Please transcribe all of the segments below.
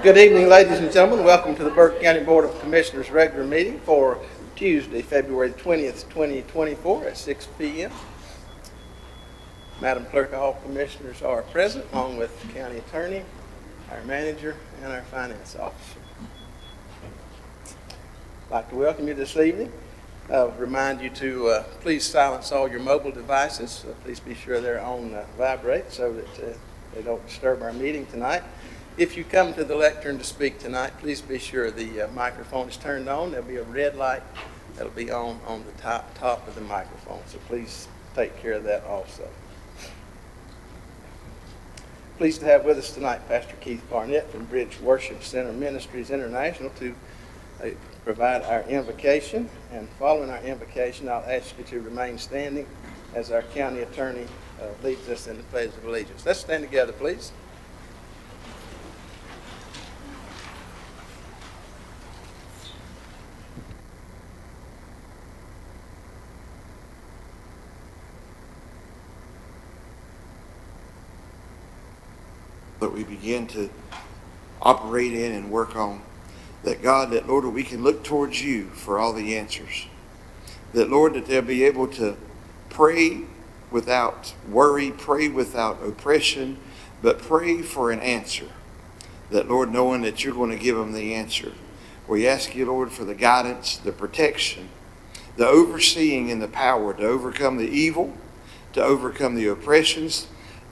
Good evening, ladies and gentlemen. Welcome to the Burke County Board of Commissioners regular meeting for Tuesday, February 20th, 2024 at 6 p.m. Madam Clerk, all commissioners are present, along with the county attorney, our manager, and our finance officer. I'd like to welcome you this evening. Remind you to please silence all your mobile devices. Please be sure they're on vibrate so that they don't disturb our meeting tonight. If you come to the lectern to speak tonight, please be sure the microphone is turned on. There'll be a red light that'll be on the top of the microphone, so please take care of that also. Pleased to have with us tonight Pastor Keith Barnett from Bridge Worship Center Ministries International to provide our invocation. And following our invocation, I'll ask you to remain standing as our county attorney leads us in the pledge of allegiance. Let's stand together, please. That we begin to operate in and work on. That God, that Lord, we can look towards you for all the answers. That Lord, that they'll be able to pray without worry, pray without oppression, but pray for an answer. That Lord, knowing that you're going to give them the answer. We ask you, Lord, for the guidance, the protection, the overseeing and the power to overcome the evil, to overcome the oppressions,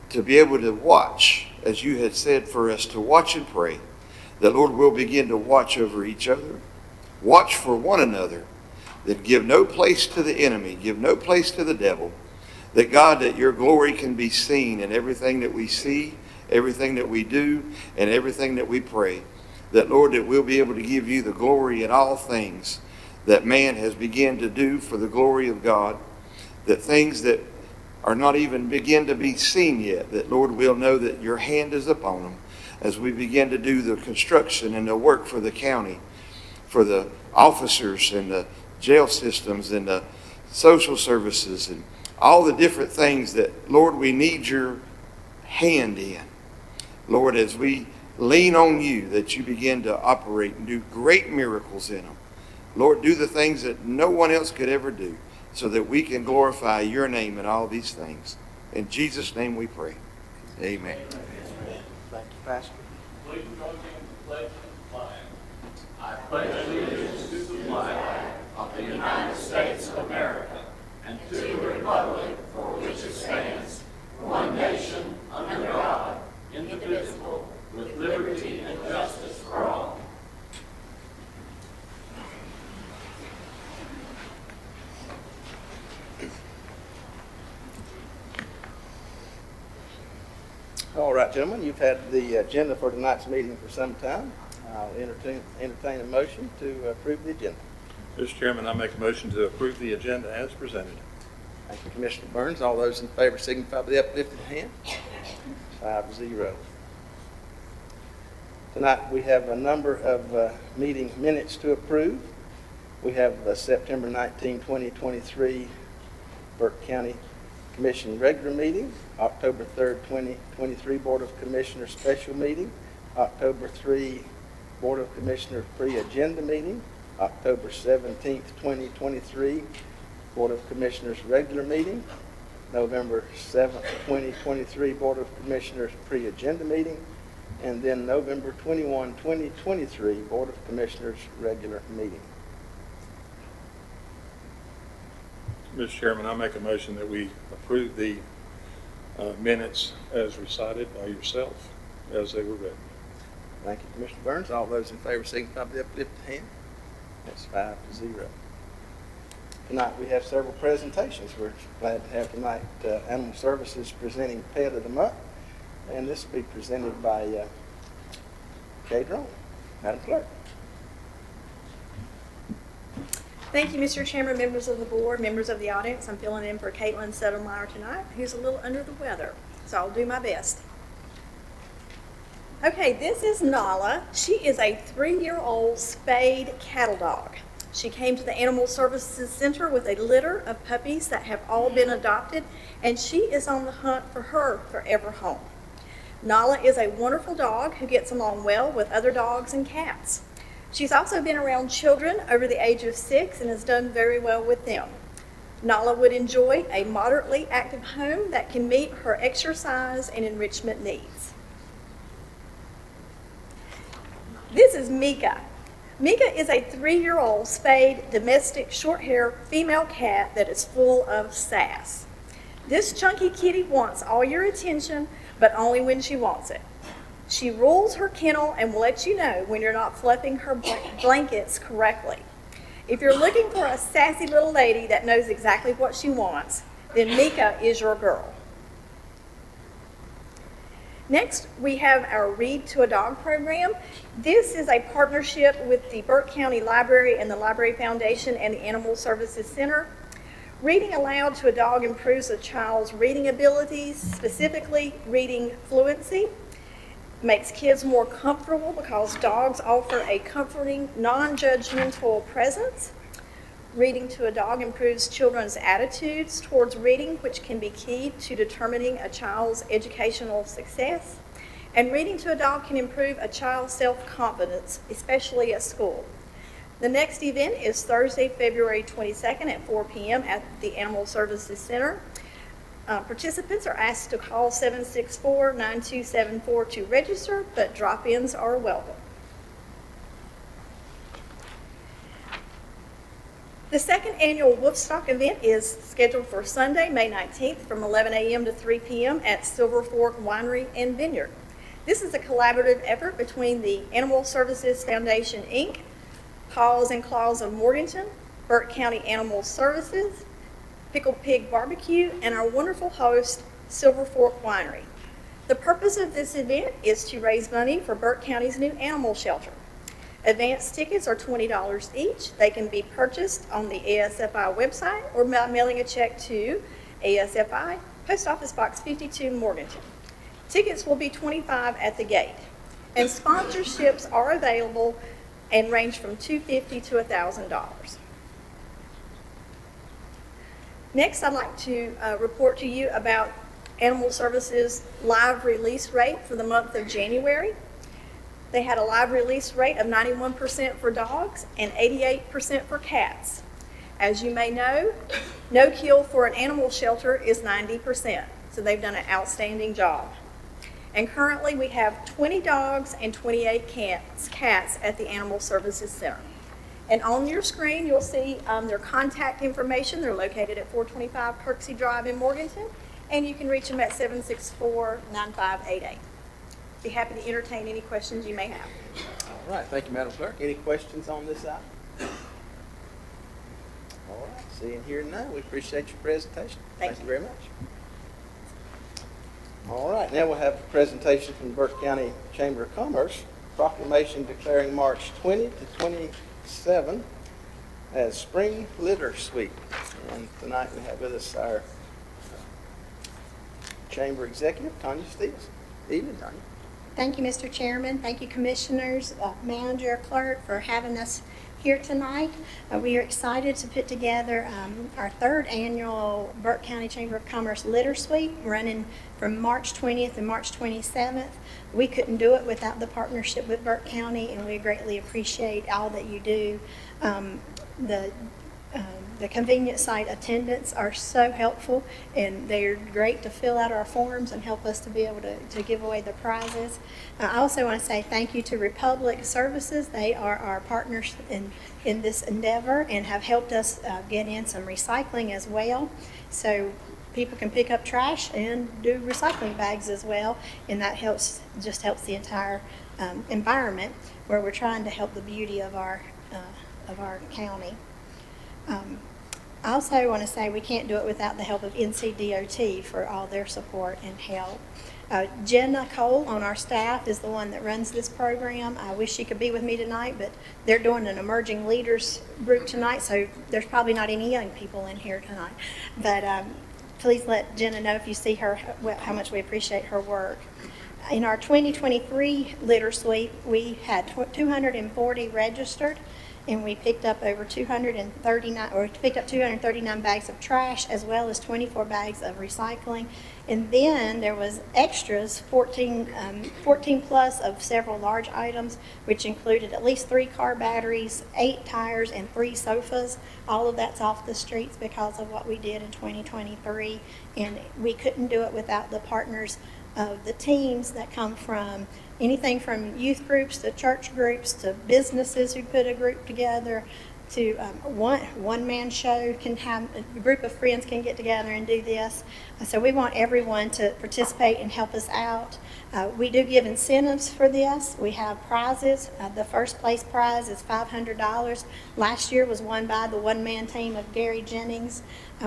to be able to watch, as you had said for us, to watch and pray. That, Lord, we'll begin to watch over each other, watch for one another, that give no place to the enemy, give no place to the devil. That, God, that your glory can be seen in everything that we see, everything that we do, and everything that we pray. That, Lord, that we'll be able to give you the glory in all things that man has begun to do for the glory of God. That things that are not even begin to be seen yet, that, Lord, we'll know that your hand is upon them as we begin to do the construction and the work for the county, for the officers and the jail systems and the social services and all the different things that, Lord, we need your hand in. Lord, as we lean on you, that you begin to operate and do great miracles in them. Lord, do the things that no one else could ever do, so that we can glorify your name in all these things. In Jesus' name we pray. Amen. Thank you, Pastor. Please join me in the pledge of the flag. I pledge allegiance to the flag of the United States of America and to the republic for which it stands, one nation, under God, indivisible, with liberty and justice for all. All right, gentlemen, you've had the agenda for tonight's meeting for some time. I'll entertain a motion to approve the agenda. Mr. Chairman, I make a motion to approve the agenda as presented. Thank you, Commissioner Burns. All those in favor signify by the uplifted hand. 5-0. Tonight we have a number of meeting minutes to approve. We have September 19, 2023 Burke County Commission regular meeting, October 3rd, 2023 Board of Commissioners special meeting, October 3 Board of Commissioners pre-agenda meeting, October 17th, 2023 Board of Commissioners regular meeting, November 7th, 2023 Board of Commissioners pre-agenda meeting, and then November 21, 2023 Board of Commissioners regular meeting. Mr. Chairman, I make a motion that we approve the minutes as recited by yourself as they were read. Thank you, Commissioner Burns. All those in favor signify by the uplifted hand. That's 5-0. Tonight we have several presentations. We're glad to have tonight Animal Services presenting Pet of the Month, and this will be presented by Kay Drone. Madam Clerk. Thank you, Mr. Chairman, members of the board, members of the audience. I'm filling in for Caitlin Settlemyer tonight, who's a little under the weather, so I'll do my best. Okay, this is Nala. She is a 3-year-old spayed cattle dog. She came to the Animal Services Center with a litter of puppies that have all been adopted, and she is on the hunt for her forever home. Nala is a wonderful dog who gets along well with other dogs and cats. She's also been around children over the age of 6 and has done very well with them. Nala would enjoy a moderately active home that can meet her exercise and enrichment needs. This is Mika. Mika is a 3-year-old spayed domestic short-hair female cat that is full of sass. This chunky kitty wants all your attention, but only when she wants it. She rules her kennel and will let you know when you're not fluffing her blankets correctly. If you're looking for a sassy little lady that knows exactly what she wants, then Mika is your girl. Next, we have our Read to a Dog program. This is a partnership with the Burke County Library and the Library Foundation and the Animal Services Center. Reading aloud to a dog improves a child's reading abilities, specifically reading fluency. Makes kids more comfortable because dogs offer a comforting, non-judgmental presence. Reading to a dog improves children's attitudes towards reading, which can be key to determining a child's educational success. And reading to a dog can improve a child's self-confidence, especially at school. The next event is Thursday, February 22nd at 4 p.m. at the Animal Services Center. Participants are asked to call 764-9274 to register, but drop-ins are welcome. The second annual Wolfstock event is scheduled for Sunday, May 19th from 11 a.m. to 3 p.m. at Silver Fork Winery and Vineyard. This is a collaborative effort between the Animal Services Foundation, Inc., Paws and Claws of Morganton, Burke County Animal Services, Pickled Pig Barbecue, and our wonderful host, Silver Fork Winery. The purpose of this event is to raise money for Burke County's new animal shelter. Advance tickets are $20 each. They can be purchased on the ASFI website or by mailing a check to ASFI, Post Office Box 52, Morganton. Tickets will be $25 at the gate. And sponsorships are available and range from $250 to $1,000. Next, I'd like to report to you about Animal Services' live release rate for the month of January. They had a live release rate of 91% for dogs and 88% for cats. As you may know, no kill for an animal shelter is 90%, so they've done an outstanding job. And currently we have 20 dogs and 28 cats at the Animal Services Center. And on your screen, you'll see their contact information. They're located at 425 Kirksey Drive in Morganton, and you can reach them at 764-9588. Be happy to entertain any questions you may have. All right, thank you, Madam Clerk. Any questions on this item? All right, seeing here none, we appreciate your presentation. Thank you very much. All right, now we'll have a presentation from Burke County Chamber of Commerce, proclamation declaring March 20 to 27 as Spring Litter Week. And tonight we have with us our Chamber Executive, Tanya Stevenson. Evening, Tanya. Thank you, Mr. Chairman. Thank you, Commissioners, Manager, Clerk, for having us here tonight. We are excited to put together our third annual Burke County Chamber of Commerce Litter Sweep, running from March 20th and March 27th. We couldn't do it without the partnership with Burke County, and we greatly appreciate all that you do. The convenience site attendants are so helpful, and they're great to fill out our forms and help us to be able to give away the prizes. I also want to say thank you to Republic Services. They are our partners in this endeavor and have helped us get in some recycling as well. So people can pick up trash and do recycling bags as well, and that helps the entire environment, where we're trying to help the beauty of our county. I also want to say we can't do it without the help of NCDOT for all their support and help. Jenna Cole on our staff is the one that runs this program. I wish she could be with me tonight, but they're doing an emerging leaders group tonight, so there's probably not any young people in here tonight. But please let Jenna know if you see her how much we appreciate her work. In our 2023 litter sweep, we had 240 registered, and we picked up over 239 bags of trash, as well as 24 bags of recycling. And then there was extras, 14 plus of several large items, which included at least 3 car batteries, 8 tires, and 3 sofas. All of that's off the streets because of what we did in 2023. And we couldn't do it without the partners of the teams that come from anything from youth groups to church groups to businesses who put a group together to one-man show. Can have a group of friends can get together and do this. So we want everyone to participate and help us out. We do give incentives for this. We have prizes. The first place prize is $500. Last year was won by the one-man team of Gary Jennings.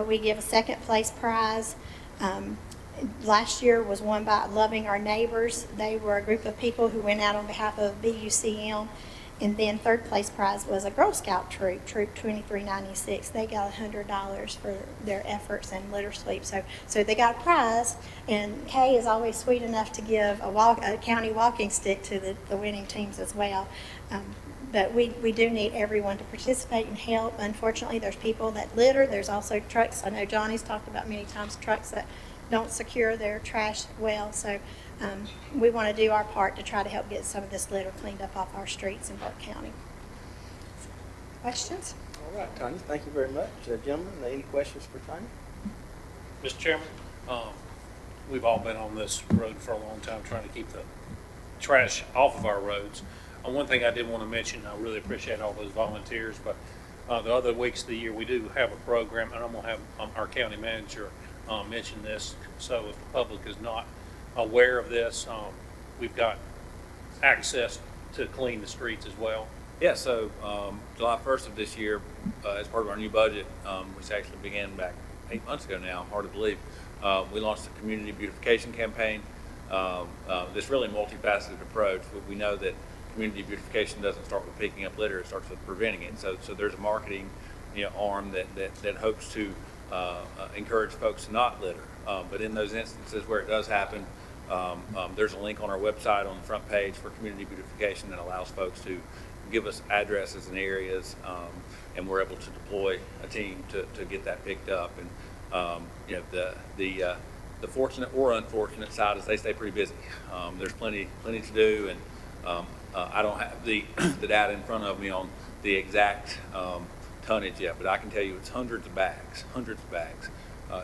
We give a second place prize. Last year was won by Loving Our Neighbors. They were a group of people who went out on behalf of BUCM. And then third place prize was a Girl Scout troop, Troop 2396. They got $100 for their efforts in litter sweep. So they got a prize, and Kay is always sweet enough to give a county walking stick to the winning teams as well. But we do need everyone to participate and help. Unfortunately, there's people that litter. There's also trucks. I know Johnny's talked about many times trucks that don't secure their trash well. So we want to do our part to try to help get some of this litter cleaned up off our streets in Burke County. Questions? All right, Tanya, thank you very much. Gentlemen, any questions for Tanya? Mr. Chairman, we've all been on this road for a long time trying to keep the trash off of our roads. One thing I did want to mention, I really appreciate all those volunteers, but the other weeks of the year we do have a program, and I'm going to have our county manager mention this. So if the public is not aware of this, we've got access to clean the streets as well. Yeah, so July 1st of this year, as part of our new budget, which actually began back 8 months ago now, hard to believe, we launched a community beautification campaign. This really multifaceted approach. We know that community beautification doesn't start with picking up litter; it starts with preventing it. So there's a marketing arm that hopes to encourage folks to not litter. But in those instances where it does happen, there's a link on our website on the front page for community beautification that allows folks to give us addresses and areas, and we're able to deploy a team to get that picked up. And the fortunate or unfortunate side is they stay pretty busy. There's plenty to do, and I don't have the data in front of me on the exact tonnage yet, but I can tell you it's hundreds of bags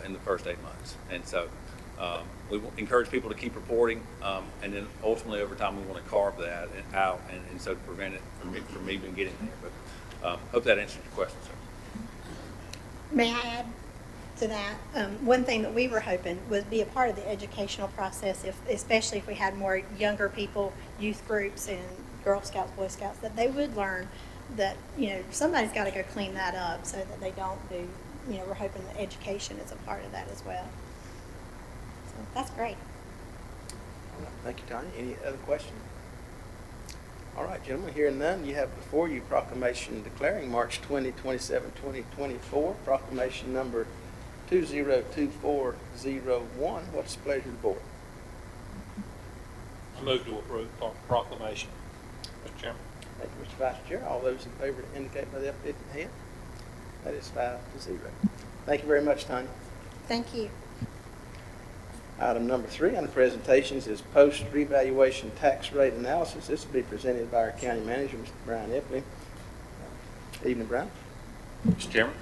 in the first 8 months. And so we encourage people to keep reporting, and then ultimately over time we want to carve that out, and so to prevent it from even getting there. But hope that answers your question, sir. May I add to that? One thing that we were hoping would be a part of the educational process, especially if we had more younger people, youth groups, and Girl Scouts, Boy Scouts, that they would learn that somebody's got to go clean that up so that they don't do. We're hoping that education is a part of that as well. So that's great. All right, thank you, Tanya. Any other questions? All right, gentlemen, hearing none, you have before you proclamation declaring March 20, 27, 2024, proclamation number 202401. What's the pleasure of the board? I move to approve proclamation, Mr. Chairman. Thank you, Mr. Vice Chair. All those in favor indicate by the uplifted hand. That is 5-0. Thank you very much, Tanya. Thank you. Item number 3 on the presentations is post-revaluation tax rate analysis. This will be presented by our county manager, Mr. Brian Epley. Evening, Brian. Mr. Chairman,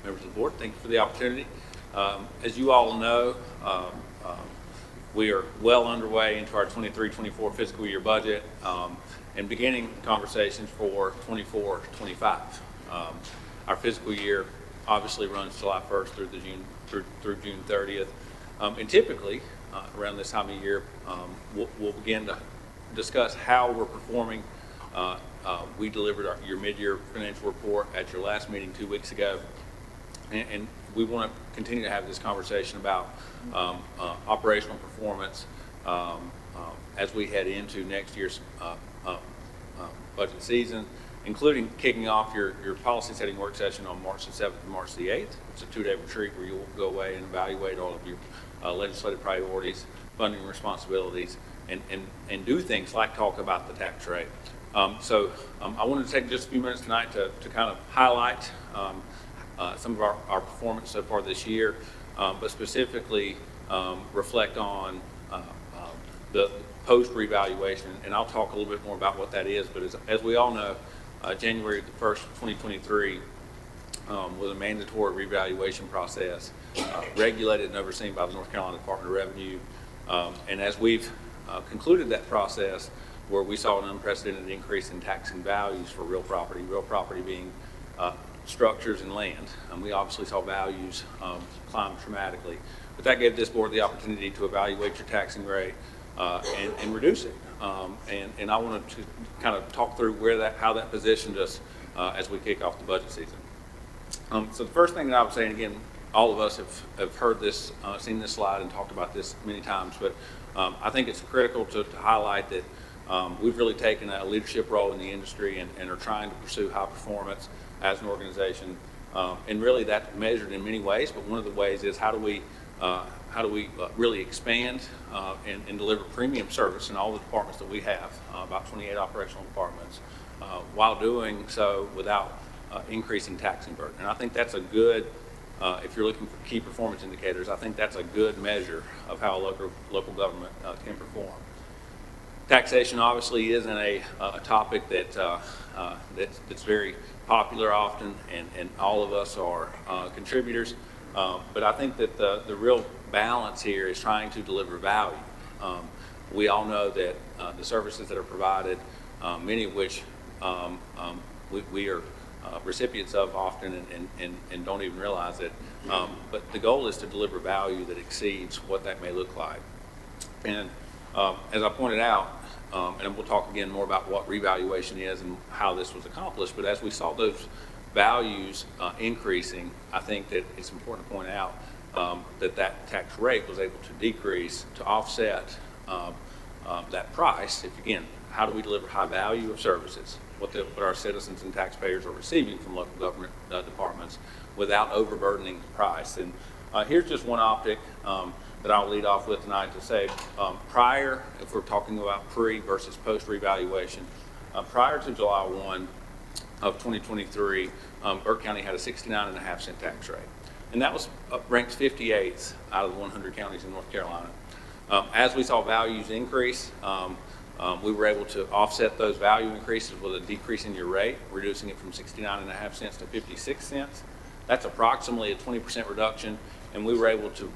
members of the board, thank you for the opportunity. As you all know, we are well underway into our 23-24 fiscal year budget, and beginning conversations for 24-25. Our fiscal year obviously runs July 1st through June 30th. And typically, around this time of year, we'll begin to discuss how we're performing. We delivered your mid-year financial report at your last meeting 2 weeks ago, and we want to continue to have this conversation about operational performance as we head into next year's budget season, including kicking off your policy setting work session on March the 7th and March the 8th. It's a 2-day retreat where you'll go away and evaluate all of your legislative priorities, funding responsibilities, and do things like talk about the tax rate. I wanted to take just a few minutes tonight to kind of highlight some of our performance so far this year, but specifically reflect on the post revaluation, and I'll talk a little bit more about what that is. But as we all know, January the 1st, 2023 was a mandatory revaluation process regulated and overseen by the North Carolina Department of Revenue. And as we've concluded that process, where we saw an unprecedented increase in taxing values for real property being structures and land. We obviously saw values climb dramatically, but that gave this board the opportunity to evaluate your taxing rate and reduce it. And I wanted to kind of talk through how that positioned us as we kick off the budget season. So the first thing that I would say, and again, all of us have heard this, seen this slide and talked about this many times, but I think it's critical to highlight that we've really taken a leadership role in the industry and are trying to pursue high performance as an organization. And really that's measured in many ways, but one of the ways is how do we really expand and deliver premium service in all the departments that we have, about 28 operational departments, while doing so without increasing taxing burden. And I think that's a good, if you're looking for key performance indicators, I think that's a good measure of how a local government can perform. Taxation obviously isn't a topic that's very popular often, and all of us are contributors. But I think that the real balance here is trying to deliver value. We all know that the services that are provided, many of which we are recipients of often and don't even realize it. But the goal is to deliver value that exceeds what that may look like. And as I pointed out, and we'll talk again more about what revaluation is and how this was accomplished, but as we saw those values increasing, I think that it's important to point out that tax rate was able to decrease to offset that price. If again, how do we deliver high value of services, what our citizens and taxpayers are receiving from local government departments without overburdening the price. And here's just one optic that I'll lead off with tonight to say, prior, if we're talking about pre versus post revaluation, prior to July 1 of 2023, Burke County had a 69.5-cent tax rate. And that was ranked 58th out of the 100 counties in North Carolina. As we saw values increase, we were able to offset those value increases with a decrease in your rate, reducing it from 69.5 cents to 56 cents. That's approximately a 20% reduction, and we were able to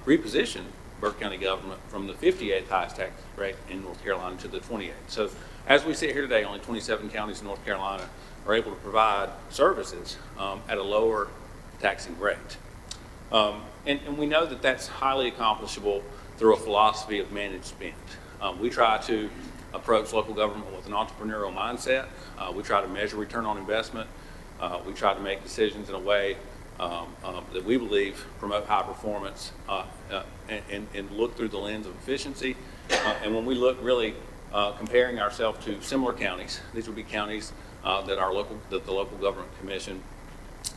reposition Burke County government from the 58th highest tax rate in North Carolina to the 28th. So as we sit here today, only 27 counties in North Carolina are able to provide services at a lower taxing rate. And we know that that's highly accomplishable through a philosophy of managed spend. We try to approach local government with an entrepreneurial mindset. We try to measure return on investment. We try to make decisions in a way that we believe promote high performance and look through the lens of efficiency. And when we look really comparing ourselves to similar counties, these would be counties that the local government commission.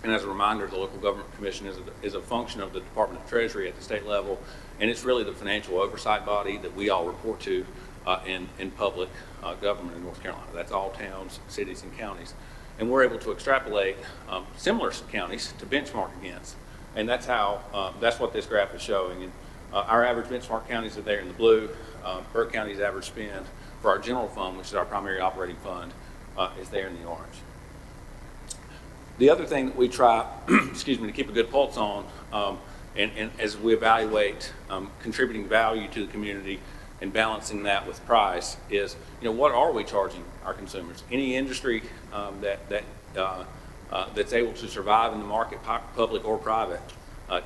And as a reminder, the local government commission is a function of the Department of Treasury at the state level, and it's really the financial oversight body that we all report to in public government in North Carolina. That's all towns, cities, and counties. And we're able to extrapolate similar counties to benchmark against. And that's what this graph is showing. And our average benchmark counties are there in the blue. Burke County's average spend for our general fund, which is our primary operating fund, is there in the orange. The other thing that we try, to keep a good pulse on, and as we evaluate contributing value to the community and balancing that with price is, what are we charging our consumers? Any industry that's able to survive in the market, public or private,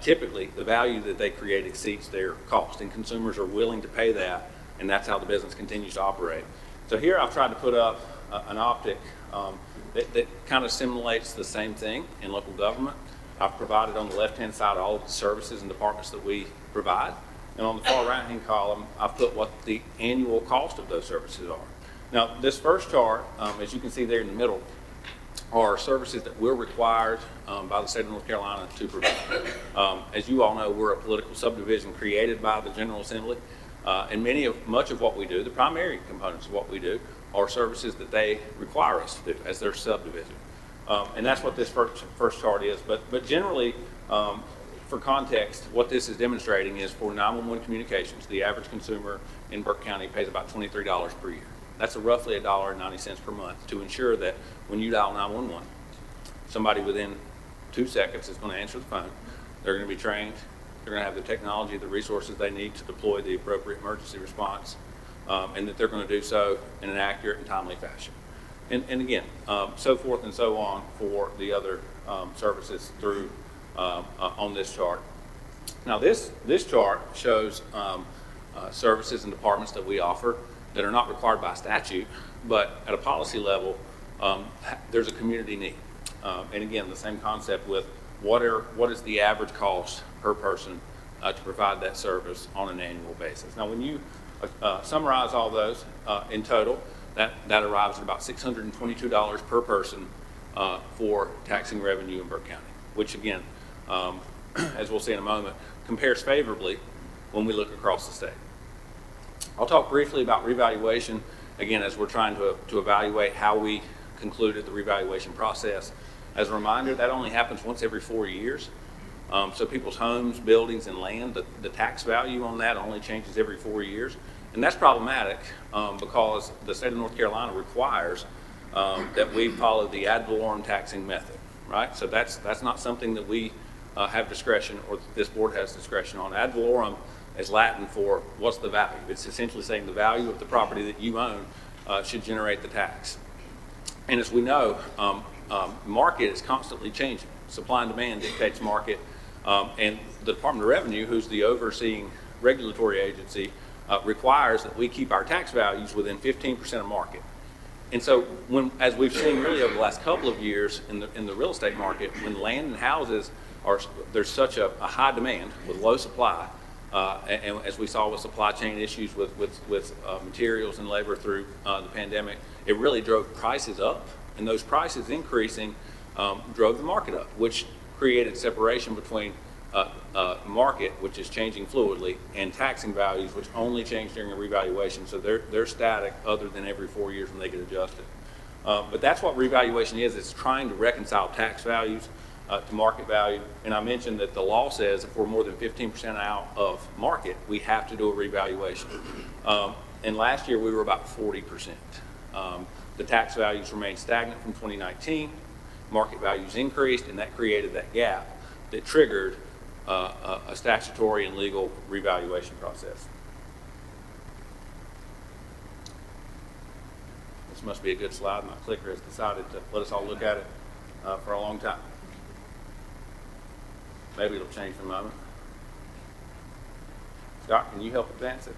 typically the value that they create exceeds their cost, and consumers are willing to pay that, and that's how the business continues to operate. So here I've tried to put up an optic that kind of simulates the same thing in local government. I've provided on the left-hand side all of the services and departments that we provide. And on the far right-hand column, I've put what the annual cost of those services are. Now, this first chart, as you can see there in the middle, are services that we're required by the state of North Carolina to provide. As you all know, we're a political subdivision created by the General Assembly. And much of what we do, the primary components of what we do, are services that they require us to do as their subdivision. And that's what this first chart is. But generally, for context, what this is demonstrating is for 911 communications, the average consumer in Burke County pays about $23 per year. That's roughly $1.90 per month to ensure that when you dial 911, somebody within 2 seconds is going to answer the phone. They're going to be trained. They're going to have the technology, the resources they need to deploy the appropriate emergency response, and that they're going to do so in an accurate and timely fashion. And again, so forth and so on for the other services through on this chart. Now this chart shows services and departments that we offer that are not required by statute, but at a policy level, there's a community need. And again, the same concept with what is the average cost per person to provide that service on an annual basis. Now, when you summarize all those in total, that arrives at about $622 per person for taxing revenue in Burke County, which again, as we'll see in a moment, compares favorably when we look across the state. I'll talk briefly about revaluation, again, as we're trying to evaluate how we concluded the revaluation process. As a reminder, that only happens once every 4 years. So people's homes, buildings, and land, the tax value on that only changes every 4 years. And that's problematic because the state of North Carolina requires that we follow the ad valorem taxing method, right? So that's not something that we have discretion, or this board has discretion on. Ad valorem is Latin for what's the value. It's essentially saying the value of the property that you own should generate the tax. And as we know, market is constantly changing. Supply and demand dictates market, and the Department of Revenue, who's the overseeing regulatory agency, requires that we keep our tax values within 15% of market. And so, as we've seen really over the last couple of years in the real estate market, when land and houses there's such a high demand with low supply, and as we saw with supply chain issues with materials and labor through the pandemic, it really drove prices up, and those prices increasing drove the market up, which created separation between market, which is changing fluidly, and taxing values, which only change during a revaluation. So they're static other than every 4 years when they get adjusted. But that's what revaluation is. It's trying to reconcile tax values to market value. And I mentioned that the law says if we're more than 15% out of market, we have to do a revaluation. And last year we were about 40%. The tax values remained stagnant from 2019. Market values increased, and that created that gap that triggered a statutory and legal revaluation process. This must be a good slide. My clicker has decided to let us all look at it for a long time. Maybe it'll change in a moment. Scott, can you help advance it?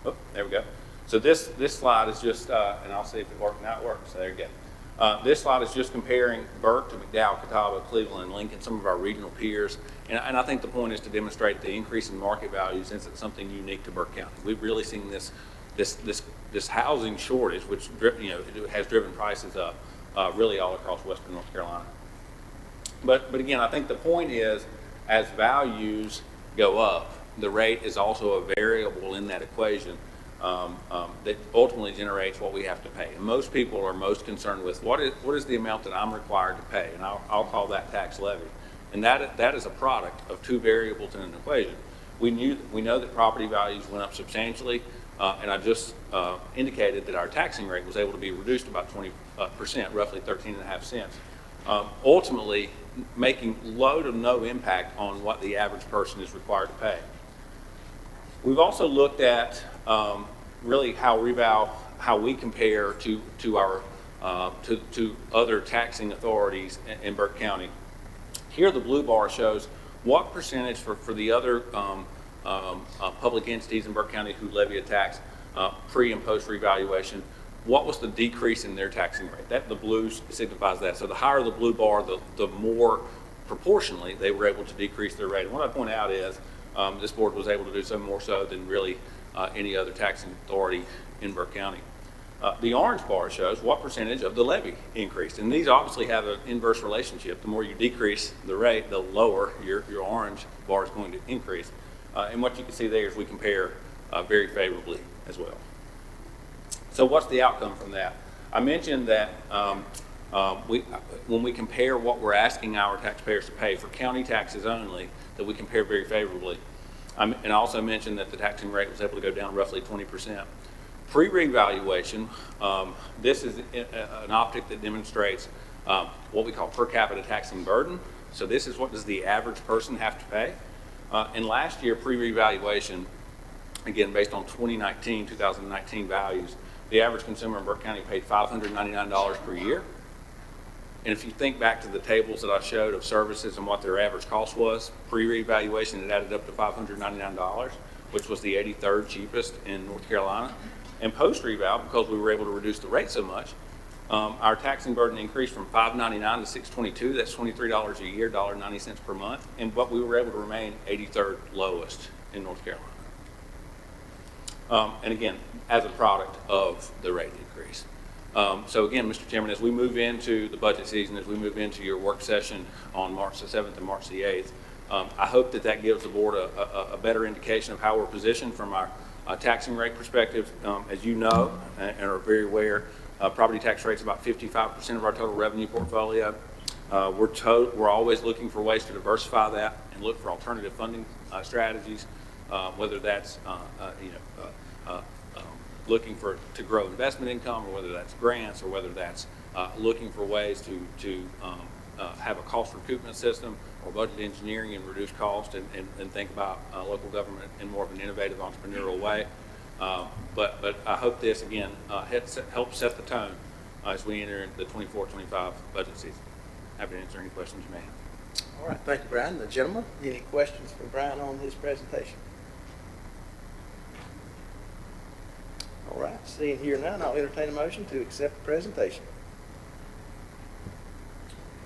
Oh, there we go. So this slide is just, and I'll see if it works. Now it works. So there you go. This slide is just comparing Burke to McDowell, Catawba, Cleveland, and Lincoln, some of our regional peers. And I think the point is to demonstrate the increase in market value, since it's something unique to Burke County. We've really seen this housing shortage, which it has driven prices up really all across Western North Carolina. But again, I think the point is, as values go up, the rate is also a variable in that equation that ultimately generates what we have to pay. And most people are most concerned with what is the amount that I'm required to pay, and I'll call that tax levy. And that is a product of two variables in an equation. We know that property values went up substantially, and I just indicated that our taxing rate was able to be reduced about 20%, roughly 13.5 cents. Ultimately making low to no impact on what the average person is required to pay. We've also looked at really how we compare to our to other taxing authorities in Burke County. Here the blue bar shows what percentage for the other public entities in Burke County who levy a tax pre and post revaluation. What was the decrease in their taxing rate? The blue signifies that. So the higher the blue bar, the more proportionally they were able to decrease their rate. And what I point out is this board was able to do so more so than really any other taxing authority in Burke County. The orange bar shows what percentage of the levy increased. And these obviously have an inverse relationship. The more you decrease the rate, the lower your orange bar is going to increase. And what you can see there is we compare very favorably as well. So what's the outcome from that? I mentioned that when we compare what we're asking our taxpayers to pay for county taxes only, that we compare very favorably. And I also mentioned that the taxing rate was able to go down roughly 20%. Pre-revaluation, this is an optic that demonstrates what we call per capita taxing burden. So this is what does the average person have to pay. And last year, pre-revaluation, again, based on 2019 values, the average consumer in Burke County paid $599 per year. And if you think back to the tables that I showed of services and what their average cost was, pre-revaluation, it added up to $599, which was the 83rd cheapest in North Carolina. And post-reval, because we were able to reduce the rate so much, our taxing burden increased from $599 to $622. That's $23 a year, $1.90 per month. But we were able to remain 83rd lowest in North Carolina. And again, as a product of the rate increase. So again, Mr. Chairman, as we move into the budget season, as we move into your work session on March the 7th and March the 8th, I hope that that gives the board a better indication of how we're positioned from our taxing rate perspective. As you know and are very aware, property tax rate's about 55% of our total revenue portfolio. We're always looking for ways to diversify that and look for alternative funding strategies, whether that's looking to grow investment income, or whether that's grants, or whether that's looking for ways to have a cost recoupment system or budget engineering and reduce cost and think about local government in more of an innovative entrepreneurial way. But I hope this, again, helps set the tone as we enter the 24-25 budget season. Happy to answer any questions you may have. All right, thank you, Brian. The gentleman, any questions for Brian on his presentation? All right, seeing here none, I'll entertain a motion to accept the presentation.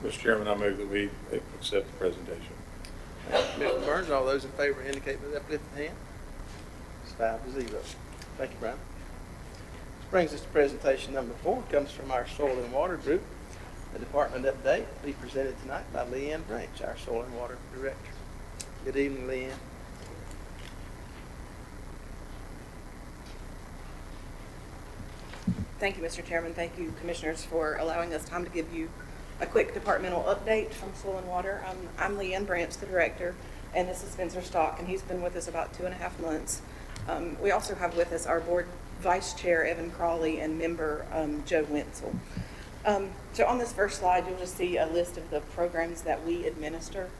Mr. Chairman, I move that we accept the presentation. Mr. Burns, all those in favor indicate by the uplifted hand. It's 5-0. Thank you, Brian. This brings us to presentation number 4. It comes from our Soil and Water Group. The department update will be presented tonight by Leanne Branch, our Soil and Water Director. Good evening, Leanne. Thank you, Mr. Chairman. Thank you, Commissioners, for allowing us time to give you a quick departmental update from Soil and Water. I'm Leanne Branch, the Director, and this is Spencer Stock, and he's been with us about 2.5 months. We also have with us our Board Vice Chair, Evan Crawley, and member, Joe Wenzel. So on this first slide, you'll just see a list of the programs that we administer.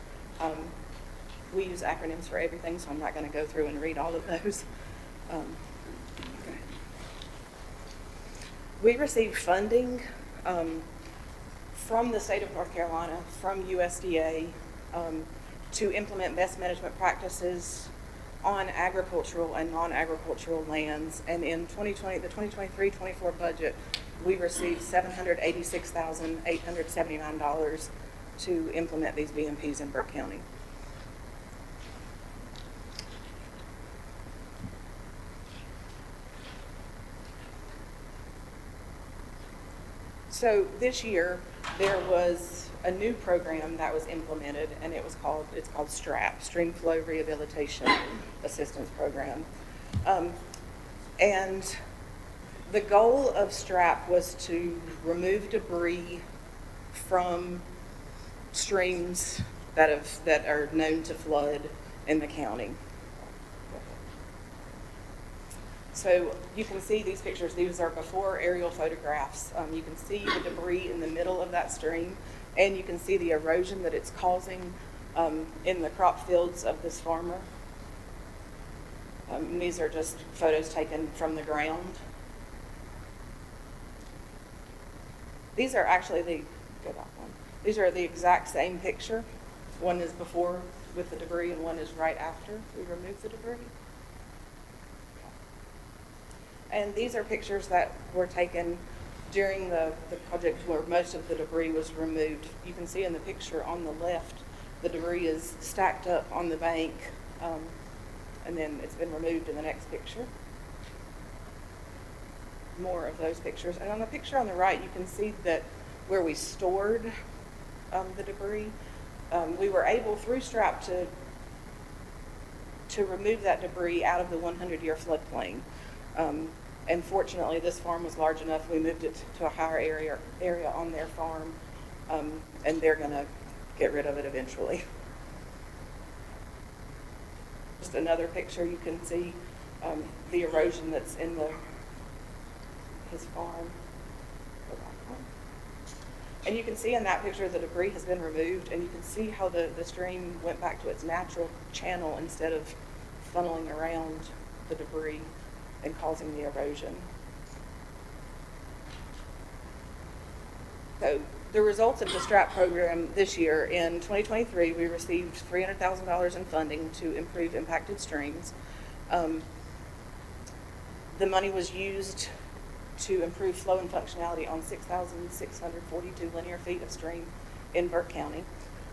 We use acronyms for everything, so I'm not going to go through and read all of those. Okay. We receive funding from the state of North Carolina, from USDA, to implement best management practices on agricultural and non-agricultural lands. And in 2020, the 2023-24 budget, we received $786,879 to implement these BMPs in Burke County. So this year, there was a new program that was implemented, and it's called STRAP, Stream Flow Rehabilitation Assistance Program. And the goal of STRAP was to remove debris from streams that are known to flood in the county. So you can see these pictures. These are before aerial photographs. You can see the debris in the middle of that stream, and you can see the erosion that it's causing in the crop fields of this farmer. These are just photos taken from the ground. These are actually these are the exact same picture. One is before with the debris, and one is right after we remove the debris. And these are pictures that were taken during the project where most of the debris was removed. You can see in the picture on the left, the debris is stacked up on the bank, and then it's been removed in the next picture. More of those pictures. And on the picture on the right, you can see that where we stored the debris, we were able, through STRAP, to remove that debris out of the 100-year floodplain. And fortunately, this farm was large enough, we moved it to a higher area on their farm, and they're gonna get rid of it eventually. Just another picture, you can see the erosion that's in his farm. And you can see in that picture the debris has been removed, and you can see how the stream went back to its natural channel instead of funneling around the debris and causing the erosion. So the results of the STRAP program this year, in 2023, we received $300,000 in funding to improve impacted streams. The money was used to improve flow and functionality on 6,642 linear feet of stream in Burke County.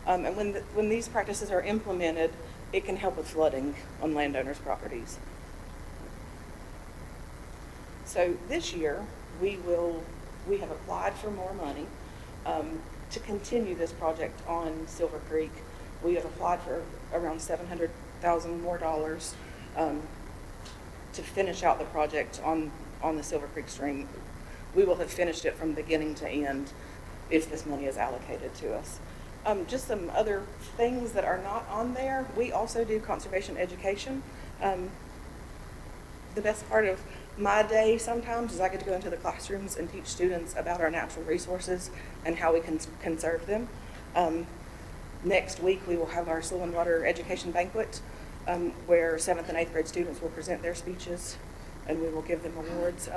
And when these practices are implemented, it can help with flooding on landowners' properties. So this year, we have applied for more money to continue this project on Silver Creek. We have applied for around $700,000 more to finish out the project on the Silver Creek stream. We will have finished it from beginning to end if this money is allocated to us. Just some other things that are not on there. We also do conservation education. The best part of my day sometimes is I get to go into the classrooms and teach students about our natural resources and how we can conserve them. Next week, we will have our Soil and Water Education Banquet, where 7th and 8th grade students will present their speeches, and we will give them awards.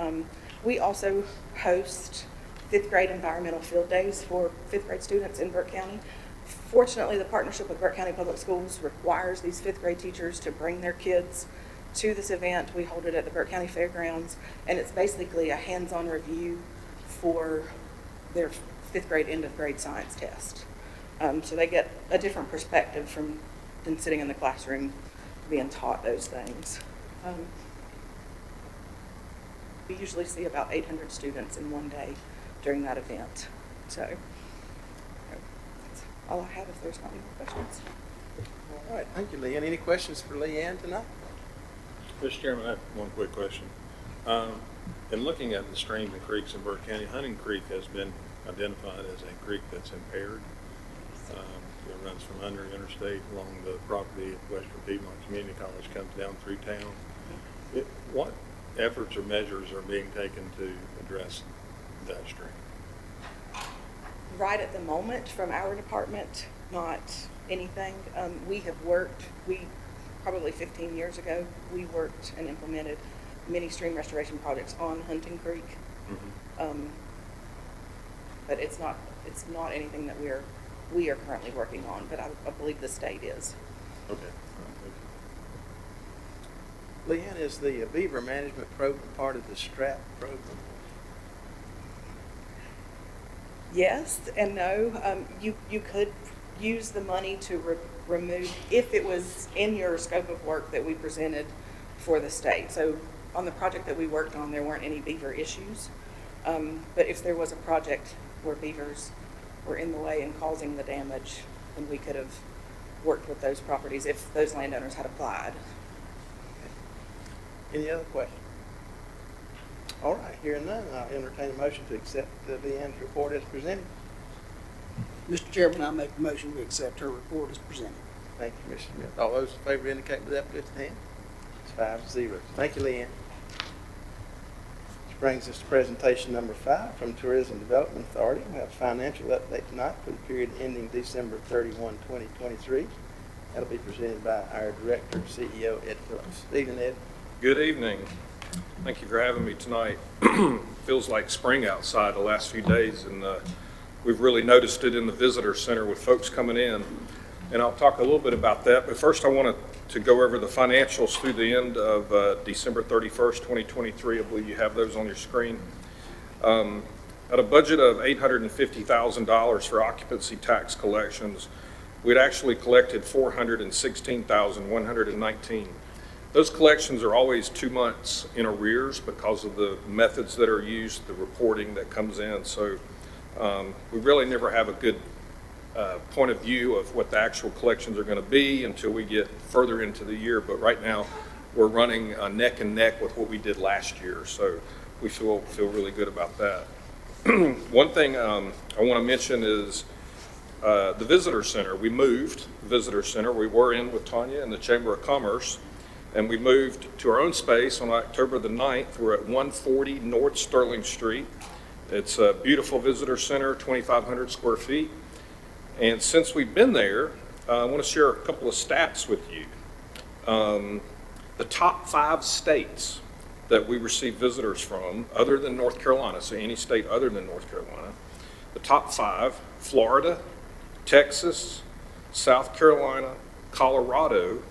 We also host 5th grade environmental field days for 5th grade students in Burke County. Fortunately, the partnership with Burke County Public Schools requires these 5th grade teachers to bring their kids to this event. We hold it at the Burke County Fairgrounds, and it's basically a hands-on review for their 5th grade end of grade science test. So they get a different perspective than sitting in the classroom being taught those things. We usually see about 800 students in one day during that event. So that's all I have if there's not any more questions. All right, thank you, Leanne. Any questions for Leanne tonight? Mr. Chairman, I have one quick question. In looking at the streams and creeks in Burke County, Hunting Creek has been identified as a creek that's impaired. It runs from under Interstate along the property of Western Piedmont Community College, comes down through town. What efforts or measures are being taken to address that stream? Right at the moment, from our department, not anything. We have worked, probably 15 years ago, we worked and implemented many stream restoration projects on Hunting Creek. Mm-hmm. But it's not anything that we are currently working on, but I believe the state is. Okay. Leanne, is the beaver management program part of the STRAP program? Yes and no. You could use the money to remove, if it was in your scope of work that we presented for the state. So on the project that we worked on, there weren't any beaver issues. But if there was a project where beavers were in the way and causing the damage, then we could have worked with those properties if those landowners had applied. Any other questions? All right, hearing none, I'll entertain a motion to accept Leanne's report as presented. Mr. Chairman, I make a motion we accept her report as presented. Thank you, Mr. Smith. All those in favor indicate with that lifted hand. It's 5-0. Thank you, Leanne. Which brings us to presentation number 5 from Tourism Development Authority. We have a financial update tonight for the period ending December 31, 2023. That'll be presented by our Director and CEO, Ed Phillips. Good evening, Ed. Good evening. Thank you for having me tonight. Feels like spring outside the last few days, and we've really noticed it in the visitor center with folks coming in. And I'll talk a little bit about that, but first I wanted to go over the financials through the end of December 31st, 2023. I believe you have those on your screen. At a budget of $850,000 for occupancy tax collections, we'd actually collected $416,119. Those collections are always 2 months in arrears because of the methods that are used, the reporting that comes in. So we really never have a good point of view of what the actual collections are going to be until we get further into the year. But right now, we're running neck and neck with what we did last year. So we feel really good about that. One thing I want to mention is the Visitor Center. We moved the Visitor Center. We were in with Tanya and the Chamber of Commerce, and we moved to our own space on October the 9th. We're at 140 North Sterling Street. It's a beautiful visitor center, 2,500 square feet. And since we've been there, I want to share a couple of stats with you. The top 5 states that we receive visitors from, other than North Carolina, so any state other than North Carolina, the top 5, Florida, Texas, South Carolina, Colorado,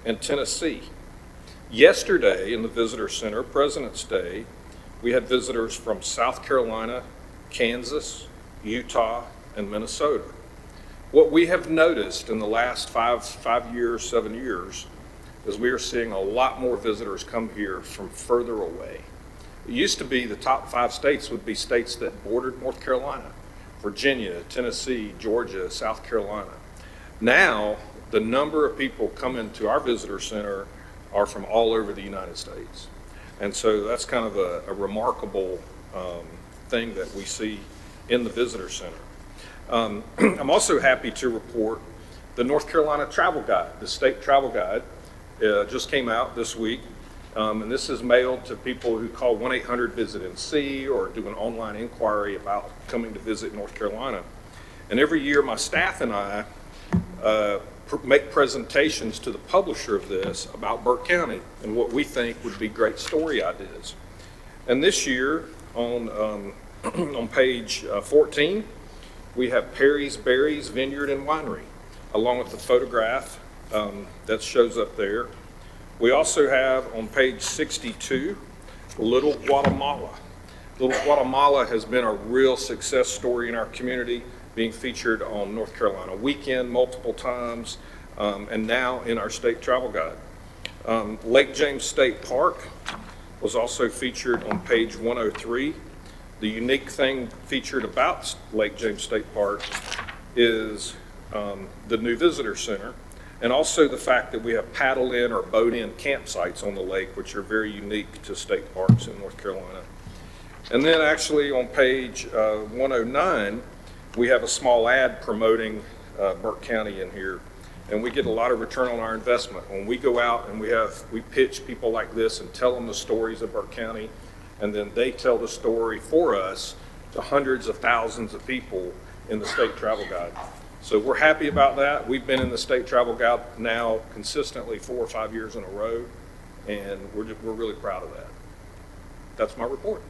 and Tennessee. Yesterday in the Visitor Center, President's Day, we had visitors from South Carolina, Kansas, Utah, and Minnesota. What we have noticed in the last 7 years, is we are seeing a lot more visitors come here from further away. It used to be the top 5 states would be states that bordered North Carolina, Virginia, Tennessee, Georgia, South Carolina. Now, the number of people coming to our visitor center are from all over the United States. And so that's kind of a remarkable thing that we see in the visitor center. I'm also happy to report the North Carolina Travel Guide, the state travel guide, just came out this week. And this is mailed to people who call 1-800-VISIT-NC or do an online inquiry about coming to visit North Carolina. And every year my staff and I make presentations to the publisher of this about Burke County and what we think would be great story ideas. And this year on page 14, we have Perry's Berries Vineyard and Winery, along with the photograph that shows up there. We also have on page 62, Little Guatemala. Little Guatemala has been a real success story in our community, being featured on North Carolina Weekend multiple times, and now in our state travel guide. Lake James State Park was also featured on page 103. The unique thing featured about Lake James State Park is the new visitor center, and also the fact that we have paddle in or boat in campsites on the lake, which are very unique to state parks in North Carolina. And then actually on page 109, we have a small ad promoting Burke County in here, and we get a lot of return on our investment. When we go out and we pitch people like this and tell them the stories of Burke County, and then they tell the story for us to hundreds of thousands of people in the state travel guide. So we're happy about that. We've been in the state travel guide now consistently 4 or 5 years in a row, and we're really proud of that. That's my report.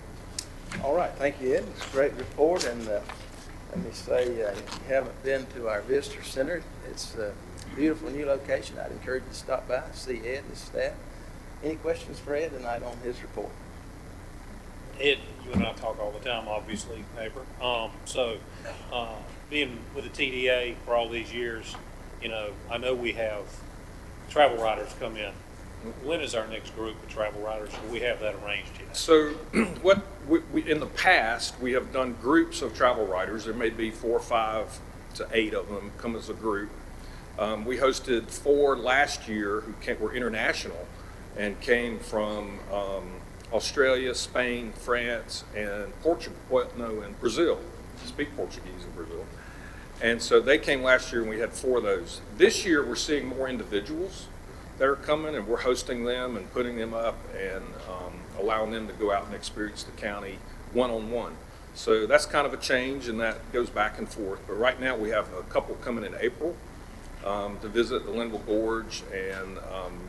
All right, thank you, Ed. It's a great report, and let me say, if you haven't been to our visitor center, it's a beautiful new location. I'd encourage you to stop by, see Ed and his staff. Any questions for Ed tonight on his report? Ed, you and I talk all the time, obviously, neighbor. Being with the TDA for all these years, I know we have travel riders come in. When is our next group of travel riders? Do we have that arranged yet? So what we in the past, we have done groups of travel riders. There may be 4, 5 to 8 of them come as a group. We hosted 4 last year who were international and came from Australia, Spain, France, and and Brazil. Speak Portuguese in Brazil. And so they came last year and we had 4 of those. This year we're seeing more individuals that are coming, and we're hosting them and putting them up and allowing them to go out and experience the county one-on-one. So that's kind of a change, and that goes back and forth. But right now we have a couple coming in April to visit the Linville Gorge and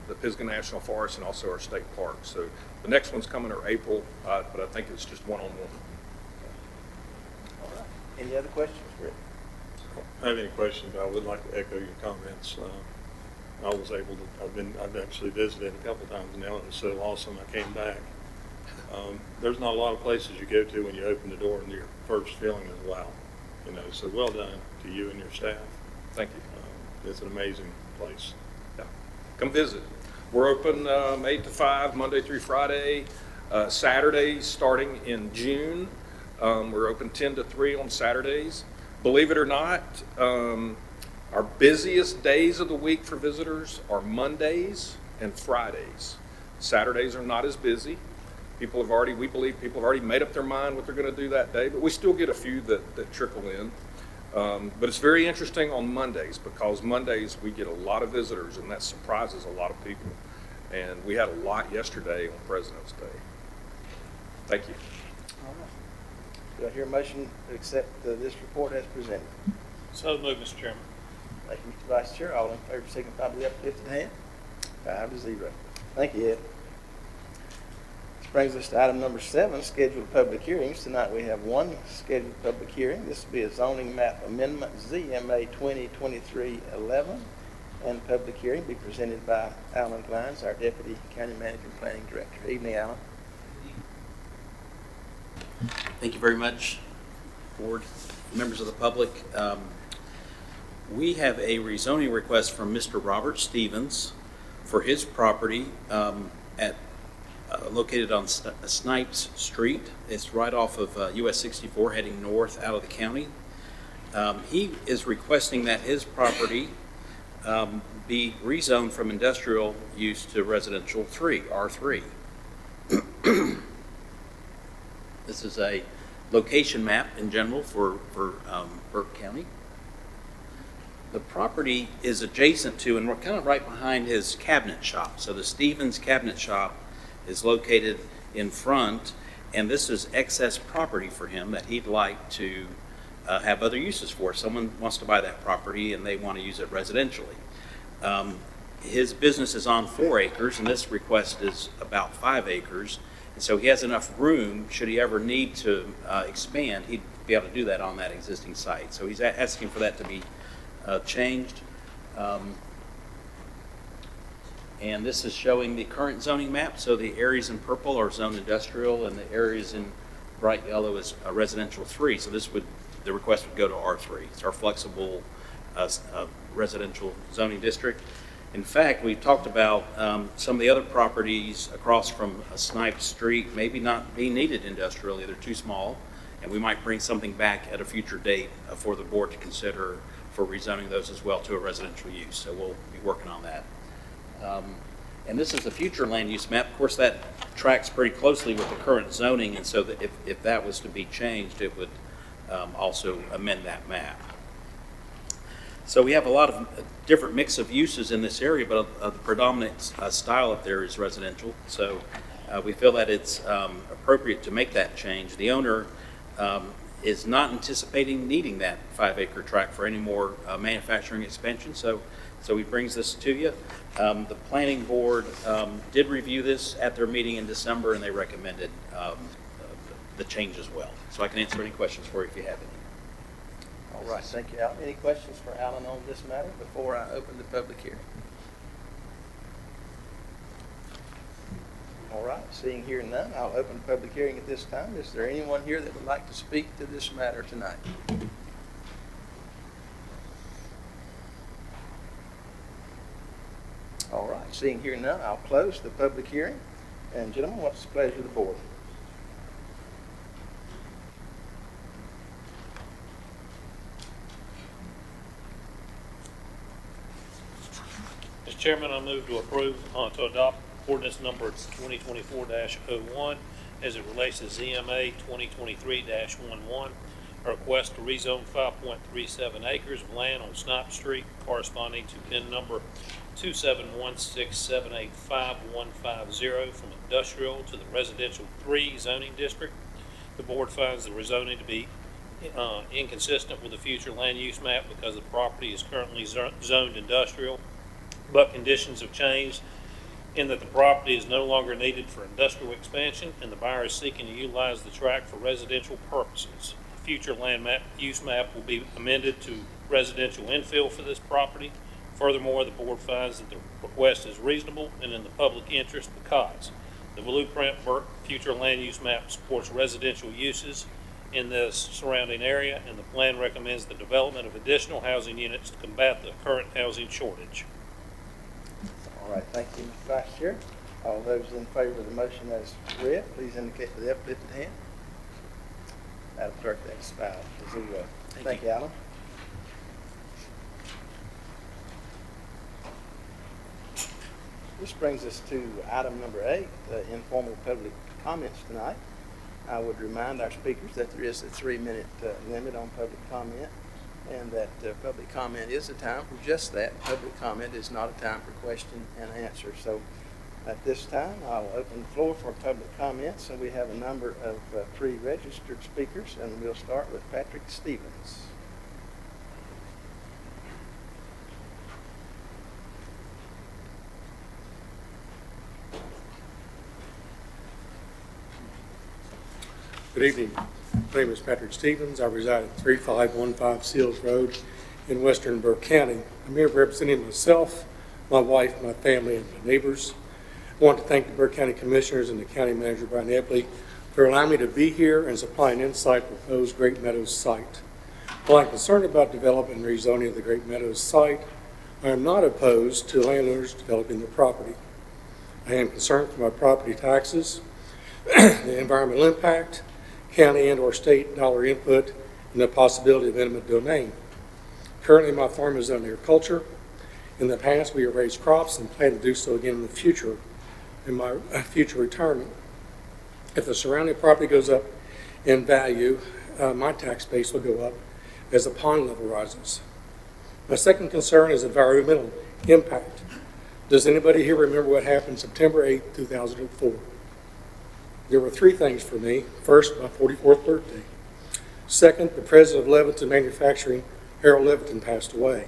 the Pisgah National Forest and also our state park. So the next one's coming in April, but I think it's just one-on-one. All right. Any other questions, Rick? I don't have any questions, but I would like to echo your comments. I've actually visited a couple times now, and it was so awesome I came back. There's not a lot of places you go to when you open the door and your first feeling is wow. So well done to you and your staff. Thank you. It's an amazing place. Yeah. Come visit. We're open 8 to 5, Monday through Friday. Saturdays starting in June. We're open 10 to 3 on Saturdays. Believe it or not, our busiest days of the week for visitors are Mondays and Fridays. Saturdays are not as busy. We believe people have already made up their mind what they're going to do that day, but we still get a few that trickle in. But it's very interesting on Mondays, because Mondays we get a lot of visitors, and that surprises a lot of people. And we had a lot yesterday on President's Day. Thank you. All right. Do I hear a motion to accept this report as presented? So moved, Mr. Chairman. Thank you, Mr. Vice Chair. All in favor signify by the uplifted hand. 5-0. Thank you, Ed. This brings us to item number 7, scheduled public hearings. Tonight we have one scheduled public hearing. This will be a zoning map amendment, ZMA 2023-11, and public hearing be presented by Alan Glines, our Deputy County Manager and Planning Director. Evening, Alan. Thank you very much, Board, members of the public. We have a rezoning request from Mr. Robert Stevens for his property located on Snipes Street. It's right off of US 64 heading north out of the county. He is requesting that his property be rezoned from industrial use to residential R3. This is a location map in general for Burke County. The property is adjacent to, and we're kind of right behind his cabinet shop. So the Stevens Cabinet Shop is located in front, and this is excess property for him that he'd like to have other uses for. If someone wants to buy that property and they want to use it residentially. His business is on 4 acres, and this request is about 5 acres. And so he has enough room, should he ever need to expand, he'd be able to do that on that existing site. So he's asking for that to be changed. And this is showing the current zoning map. So the areas in purple are zone industrial, and the areas in bright yellow is residential 3. So the request would go to R3. It's our flexible residential zoning district. In fact, we've talked about some of the other properties across from Snipes Street maybe not being needed industrially. They're too small, and we might bring something back at a future date for the board to consider for rezoning those as well to a residential use. So we'll be working on that. And this is the future land use map. Of course, that tracks pretty closely with the current zoning, and so that if that was to be changed, it would also amend that map. So we have a lot of different mix of uses in this area, but the predominant style up there is residential. So we feel that it's appropriate to make that change. The owner is not anticipating needing that 5-acre tract for any more manufacturing expansion. So he brings this to you. The planning board did review this at their meeting in December, and they recommended the change as well. So I can answer any questions for you if you have any. All right, thank you, Alan. Any questions for Alan on this matter before I open the public hearing? All right, seeing here none, I'll open the public hearing at this time. Is there anyone here that would like to speak to this matter tonight? All right, seeing here none, I'll close the public hearing. And gentlemen, what's the pleasure of the board? Mr. Chairman, I move to approve, to adopt ordinance number 2024-01 as it relates to ZMA 2023-11, a request to rezone 5.37 acres of land on Snipe Street corresponding to PIN number 27167855150 from industrial to the residential 3 zoning district. The board finds the rezoning to be inconsistent with the future land use map because the property is currently zoned industrial, but conditions have changed in that the property is no longer needed for industrial expansion and the buyer is seeking to utilize the tract for residential purposes. The future land use map will be amended to residential infill for this property. Furthermore, the board finds that the request is reasonable and in the public interest because the Blueprint Burke future land use map supports residential uses in this surrounding area, and the plan recommends the development of additional housing units to combat the current housing shortage. All right, thank you, Mr. Vice Chair. All those in favor of the motion as read, please indicate with the uplifted hand. Madam Clerk, that's 5-0. Thank you, Alan. This brings us to item number 8, informal public comments tonight. I would remind our speakers that there is a 3-minute limit on public comment, and that public comment is a time for just that. Public comment is not a time for question and answer. So at this time, I'll open the floor for public comments, and we have a number of pre-registered speakers, and we'll start with Patrick Stevens. Good evening. My name is Patrick Stevens. I reside at 3515 Seals Road in western Burke County. I'm here representing myself, my wife, my family, and my neighbors. I want to thank the Burke County Commissioners and the County Manager, Brian Epley, for allowing me to be here and supplying insight to the proposed Great Meadows site. While I'm concerned about development and rezoning of the Great Meadows site, I am not opposed to landowners developing their property. I am concerned for my property taxes, the environmental impact, county and/or state dollar input, and the possibility of eminent domain. Currently, my farm is on agriculture. In the past, we have raised crops and plan to do so again in the future, in my future retirement. If the surrounding property goes up in value, my tax base will go up as the pond level rises. My second concern is environmental impact. Does anybody here remember what happened September 8, 2004? There were 3 things for me. First, my 44th birthday. Second, the president of Leviton Manufacturing, Harold Leviton, passed away.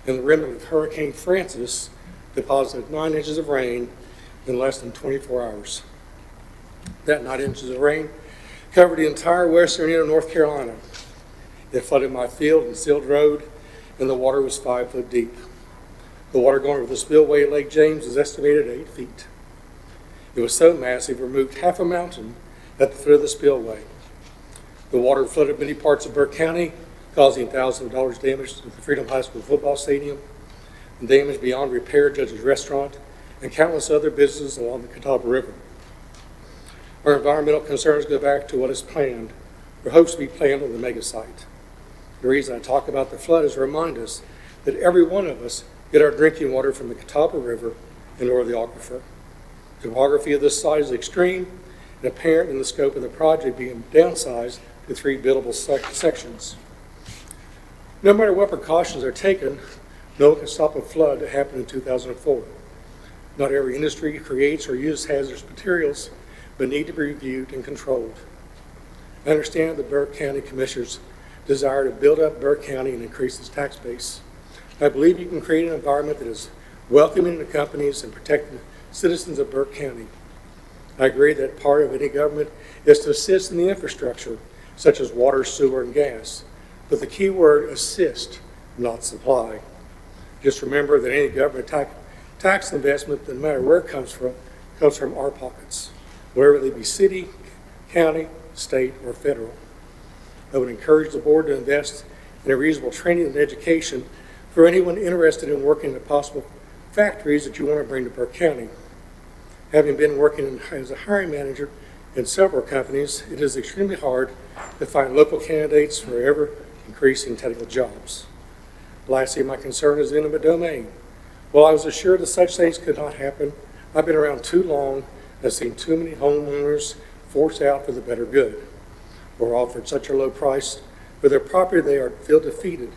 And the remnant of Hurricane Francis deposited 9 inches of rain in less than 24 hours. That 9 inches of rain covered the entire western end of North Carolina. It flooded my field and Sealed Road, and the water was 5 foot deep. The water going over the spillway at Lake James is estimated at 8 feet. It was so massive, it removed half a mountain at the foot of the spillway. The water flooded many parts of Burke County, causing thousands of dollars damage to the Freedom High School football stadium, and damage beyond repair Judge's Restaurant, and countless other businesses along the Catawba River. Our environmental concerns go back to what is planned, or hopes to be planned on the mega site. The reason I talk about the flood is to remind us that every one of us get our drinking water from the Catawba River and or the aquifer. The topography of this site is extreme and apparent in the scope of the project being downsized to 3 buildable sections. No matter what precautions are taken, no one can stop a flood that happened in 2004. Not every industry creates or uses hazardous materials, but need to be reviewed and controlled. I understand the Burke County Commissioners' desire to build up Burke County and increase its tax base. I believe you can create an environment that is welcoming to companies and protecting citizens of Burke County. I agree that part of any government is to assist in the infrastructure, such as water, sewer, and gas. But the key word, assist, not supply. Just remember that any government tax investment, no matter where it comes from our pockets, whether they be city, county, state, or federal. I would encourage the board to invest in a reasonable training and education for anyone interested in working in the possible factories that you want to bring to Burke County. Having been working as a hiring manager in several companies, it is extremely hard to find local candidates for ever-increasing technical jobs. Lastly, my concern is the eminent domain. While I was assured that such things could not happen, I've been around too long and have seen too many homeowners forced out for the better good, or offered such a low price for their property they feel defeated.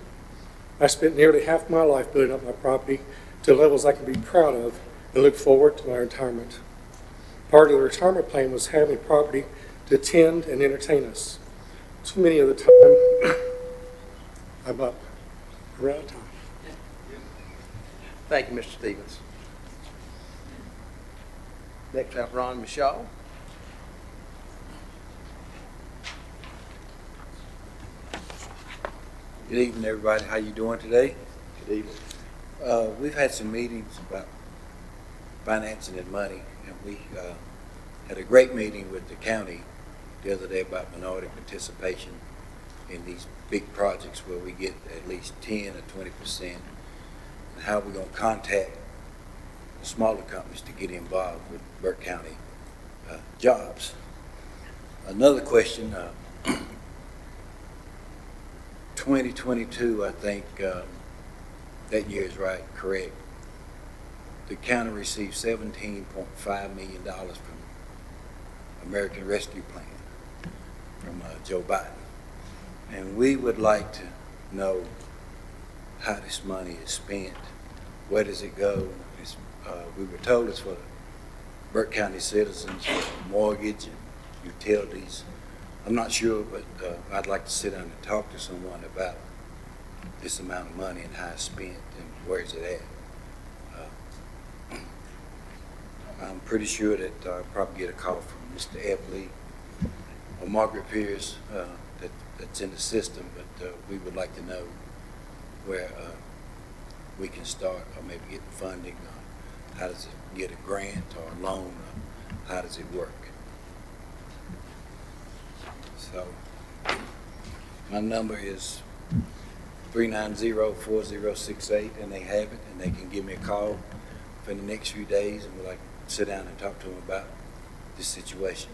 I spent nearly half my life building up my property to levels I can be proud of and look forward to my retirement. Part of the retirement plan was having property to attend and entertain us. Too many of the time, I'm up. We're out of time. Thank you, Mr. Stevens. Next, we have Ron Michaud. Good evening, everybody. How you doing today? Good evening. We've had some meetings about financing and money, and we had a great meeting with the county the other day about minority participation in these big projects where we get at least 10 or 20%, and how we're going to contact the smaller companies to get involved with Burke County jobs. Another question, 2022, I think that year is right, correct. the county received $17.5 million from American Rescue Plan from Joe Biden. And we would like to know how this money is spent. Where does it go? We were told it's for Burke County citizens, for mortgage and utilities. I'm not sure, but I'd like to sit down and talk to someone about this amount of money and how it's spent and where is it at. I'm pretty sure that I'll probably get a call from Mr. Epley or Margaret Pierce that's in the system, but we would like to know where we can start, or maybe get funding, or how does it get a grant or a loan, or how does it work? So my number is 390-4068, and they have it, and they can give me a call for the next few days, and we'd like to sit down and talk to them about this situation.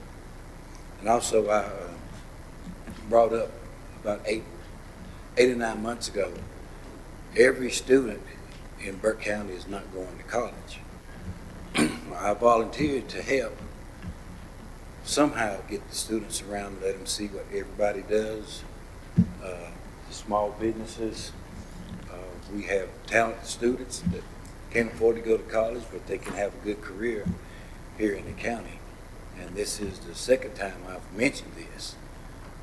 And also, I brought up about eight or 9 months ago, every student in Burke County is not going to college. I volunteered to help somehow get the students around and let them see what everybody does. The small businesses, we have talented students that can't afford to go to college, but they can have a good career here in the county. And this is the second time I've mentioned this.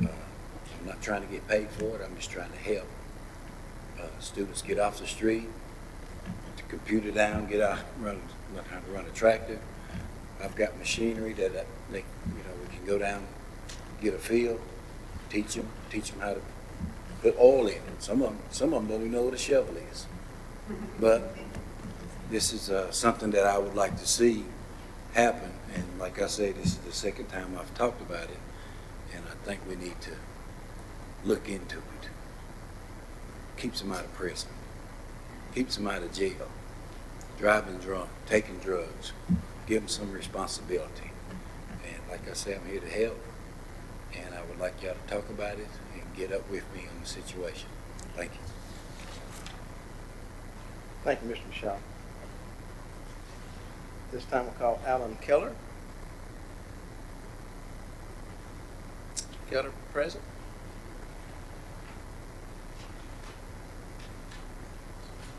I'm not trying to get paid for it, I'm just trying to help. Students get off the street, put the computer down, get out, learn how to run a tractor. I've got machinery that we can go down, get a field, teach them how to put oil in it. Some of them don't even know what a shovel is. But this is something that I would like to see happen. And like I said, this is the second time I've talked about it, and I think we need to look into it. Keeps them out of prison, keeps them out of jail, driving drunk, taking drugs, give them some responsibility. And like I say, I'm here to help, and I would like y'all to talk about it and get up with me on the situation. Thank you. Thank you, Mr. Shaw. This time we'll call Alan Keller. Keller, present.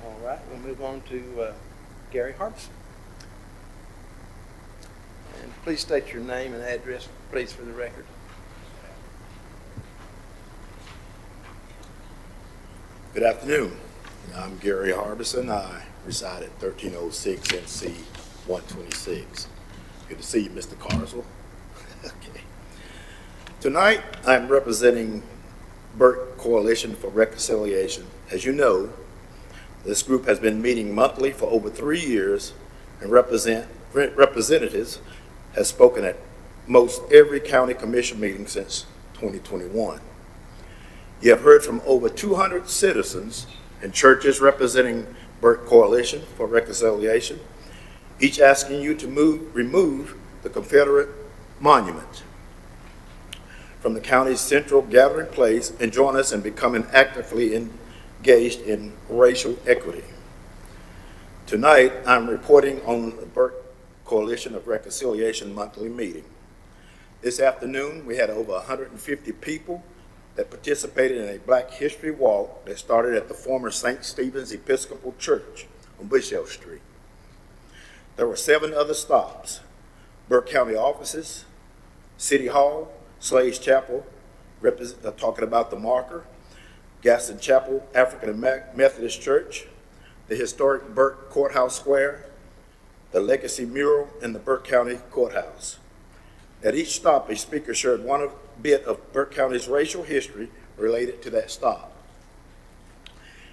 All right, we'll move on to Gary Harbison. And please state your name and address, please, for the record. Good afternoon. I'm Gary Harbison. I reside at 1306 NC 126. Good to see you, Mr. Carswell. Okay. Tonight, I'm representing Burke Coalition for Reconciliation. As you know, this group has been meeting monthly for over 3 years, and representatives have spoken at most every county commission meeting since 2021. You have heard from over 200 citizens and churches representing Burke Coalition for Reconciliation, each asking you to remove the Confederate monument from the county's central gathering place and join us in becoming actively engaged in racial equity. Tonight, I'm reporting on the Burke Coalition of Reconciliation monthly meeting. This afternoon, we had over 150 people that participated in a Black History Walk that started at the former St. Stephen's Episcopal Church on Bushell Street. There were 7 other stops: Burke County offices, City Hall, Slade's Chapel, talking about the marker, Gaston Chapel African Methodist Church, the historic Burke Courthouse Square, the Legacy Mural in the Burke County Courthouse. At each stop, a speaker shared one bit of Burke County's racial history related to that stop.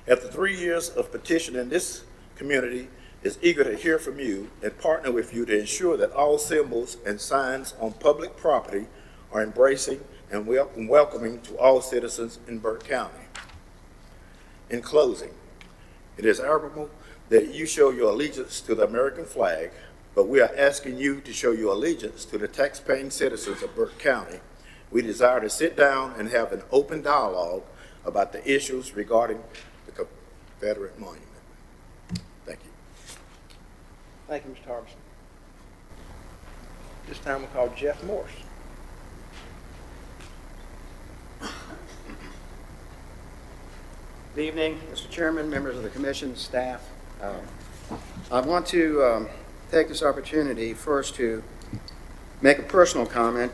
After 3 years of petitioning, this community is eager to hear from you and partner with you to ensure that all symbols and signs on public property are embracing and welcoming to all citizens in Burke County. In closing, it is admirable that you show your allegiance to the American flag, but we are asking you to show your allegiance to the tax-paying citizens of Burke County. We desire to sit down and have an open dialogue about the issues regarding the Confederate monument. Thank you. Thank you, Mr. Harbison. This time we'll call Jeff Morse. Good evening, Mr. Chairman, members of the commission, staff. I want to take this opportunity first to make a personal comment.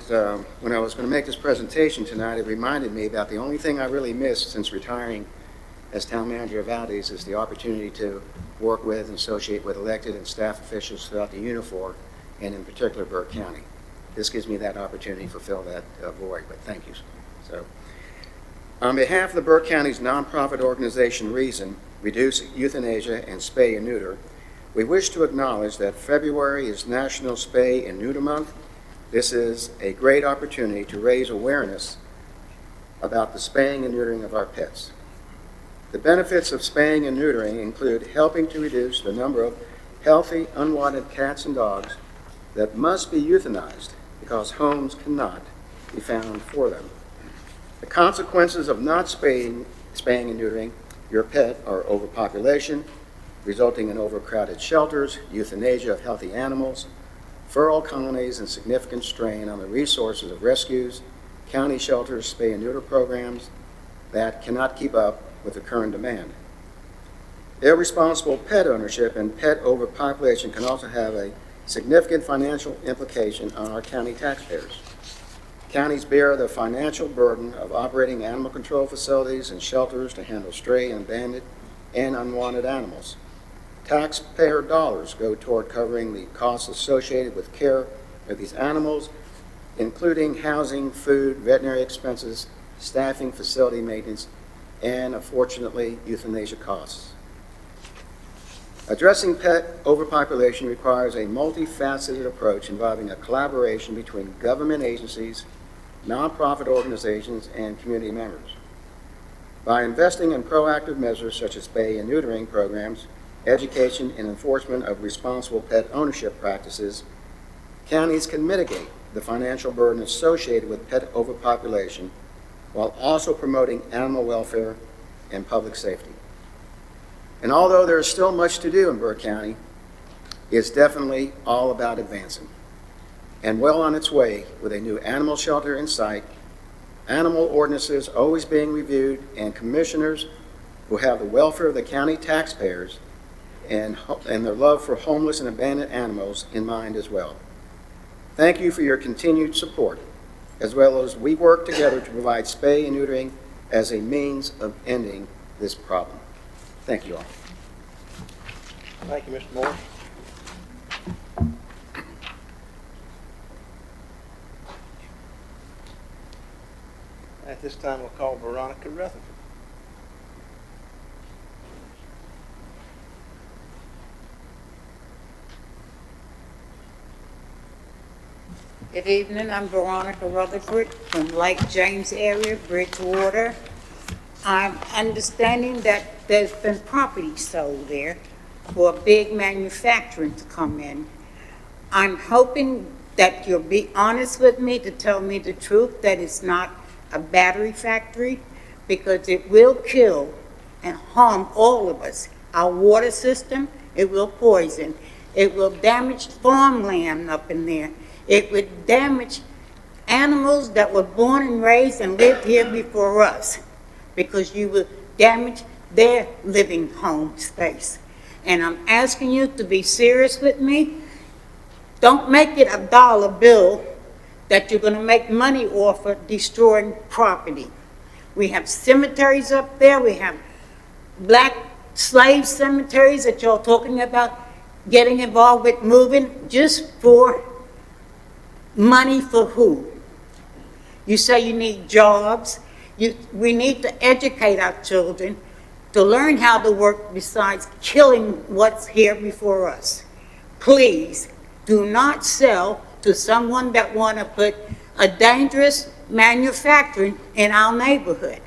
When I was going to make this presentation tonight, it reminded me about the only thing I really missed since retiring as town manager of Valdez is the opportunity to work with and associate with elected and staff officials throughout the Unifor, and in particular Burke County. This gives me that opportunity to fulfill that void, but thank you. So, on behalf of the Burke County's nonprofit organization Reason, Reduce Euthanasia and Spay and Neuter, we wish to acknowledge that February is National Spay and Neuter Month. This is a great opportunity to raise awareness about the spaying and neutering of our pets. The benefits of spaying and neutering include helping to reduce the number of healthy, unwanted cats and dogs that must be euthanized because homes cannot be found for them. The consequences of not spaying and neutering your pet are overpopulation, resulting in overcrowded shelters, euthanasia of healthy animals, feral colonies, and significant strain on the resources of rescues, county shelters, spay and neuter programs that cannot keep up with the current demand. Irresponsible pet ownership and pet overpopulation can also have a significant financial implication on our county taxpayers. Counties bear the financial burden of operating animal control facilities and shelters to handle stray and abandoned and unwanted animals. Taxpayer dollars go toward covering the costs associated with care of these animals, including housing, food, veterinary expenses, staffing, facility maintenance, and unfortunately, euthanasia costs. Addressing pet overpopulation requires a multifaceted approach involving a collaboration between government agencies, nonprofit organizations, and community members. By investing in proactive measures such as spay and neutering programs, education, and enforcement of responsible pet ownership practices, counties can mitigate the financial burden associated with pet overpopulation while also promoting animal welfare and public safety. And although there is still much to do in Burke County, it's definitely all about advancing. And well on its way with a new animal shelter in sight, animal ordinances always being reviewed, and commissioners who have the welfare of the county taxpayers and their love for homeless and abandoned animals in mind as well. Thank you for your continued support, as well as we work together to provide spay and neutering as a means of ending this problem. Thank you all. Thank you, Mr. Morse. At this time, we'll call Veronica Rutherford. Good evening, I'm Veronica Rutherford from Lake James area, Bridgewater. I'm understanding that there's been property sold there for a big manufacturing to come in. I'm hoping that you'll be honest with me to tell me the truth, that it's not a battery factory, because it will kill and harm all of us. Our water system, it will poison. It will damage farmland up in there. It would damage animals that were born and raised and lived here before us, because you will damage their living home space. And I'm asking you to be serious with me. Don't make it a dollar bill that you're going to make money off of destroying property. We have cemeteries up there. We have black slave cemeteries that you're talking about getting involved with moving just for money for who? You say you need jobs. We need to educate our children to learn how to work besides killing what's here before us. Please do not sell to someone that want to put a dangerous manufacturing in our neighborhood.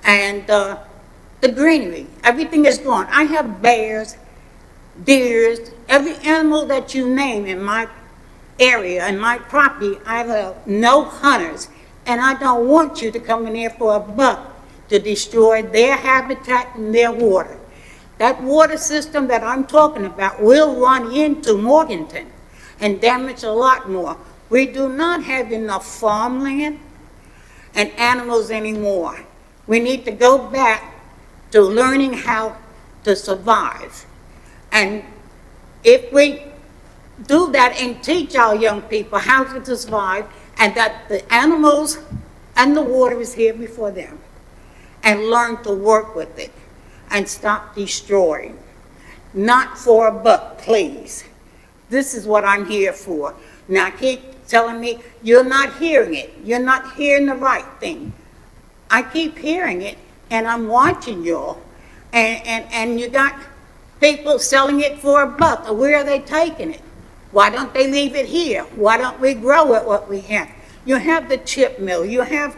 And the greenery, everything is gone. I have bears, deers, every animal that you name in my area, in my property. I have no hunters, and I don't want you to come in here for a buck to destroy their habitat and their water. that water system that I'm talking about will run into Morganton and damage a lot more. We do not have enough farmland and animals anymore. We need to go back to learning how to survive. And if we do that and teach our young people how to survive, and that the animals and the water is here before them, and learn to work with it and stop destroying. Not for a buck, please. This is what I'm here for. Now keep telling me you're not hearing it. You're not hearing the right thing. I keep hearing it, and I'm watching y'all. And you got people selling it for a buck. Where are they taking it? Why don't they leave it here? Why don't we grow it what we have? You have the chip mill. You have,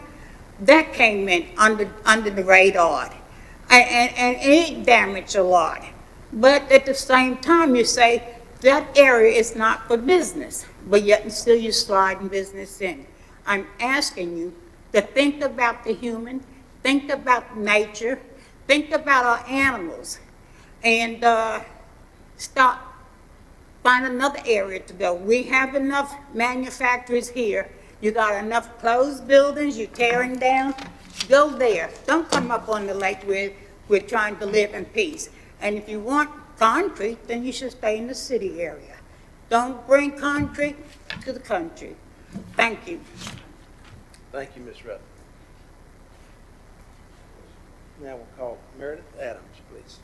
that came in under the radar. And it damaged a lot. But at the same time, you say that area is not for business, but yet and still you're sliding business in. I'm asking you to think about the human, think about nature, think about our animals, and find another area to go. We have enough manufacturers here. You got enough closed buildings you're tearing down. Go there. Don't come up on the lake where we're trying to live in peace. And if you want concrete, then you should stay in the city area. Don't bring concrete to the country. Thank you. Thank you, Ms. Rupp. Now we'll call Meredith Adams, please.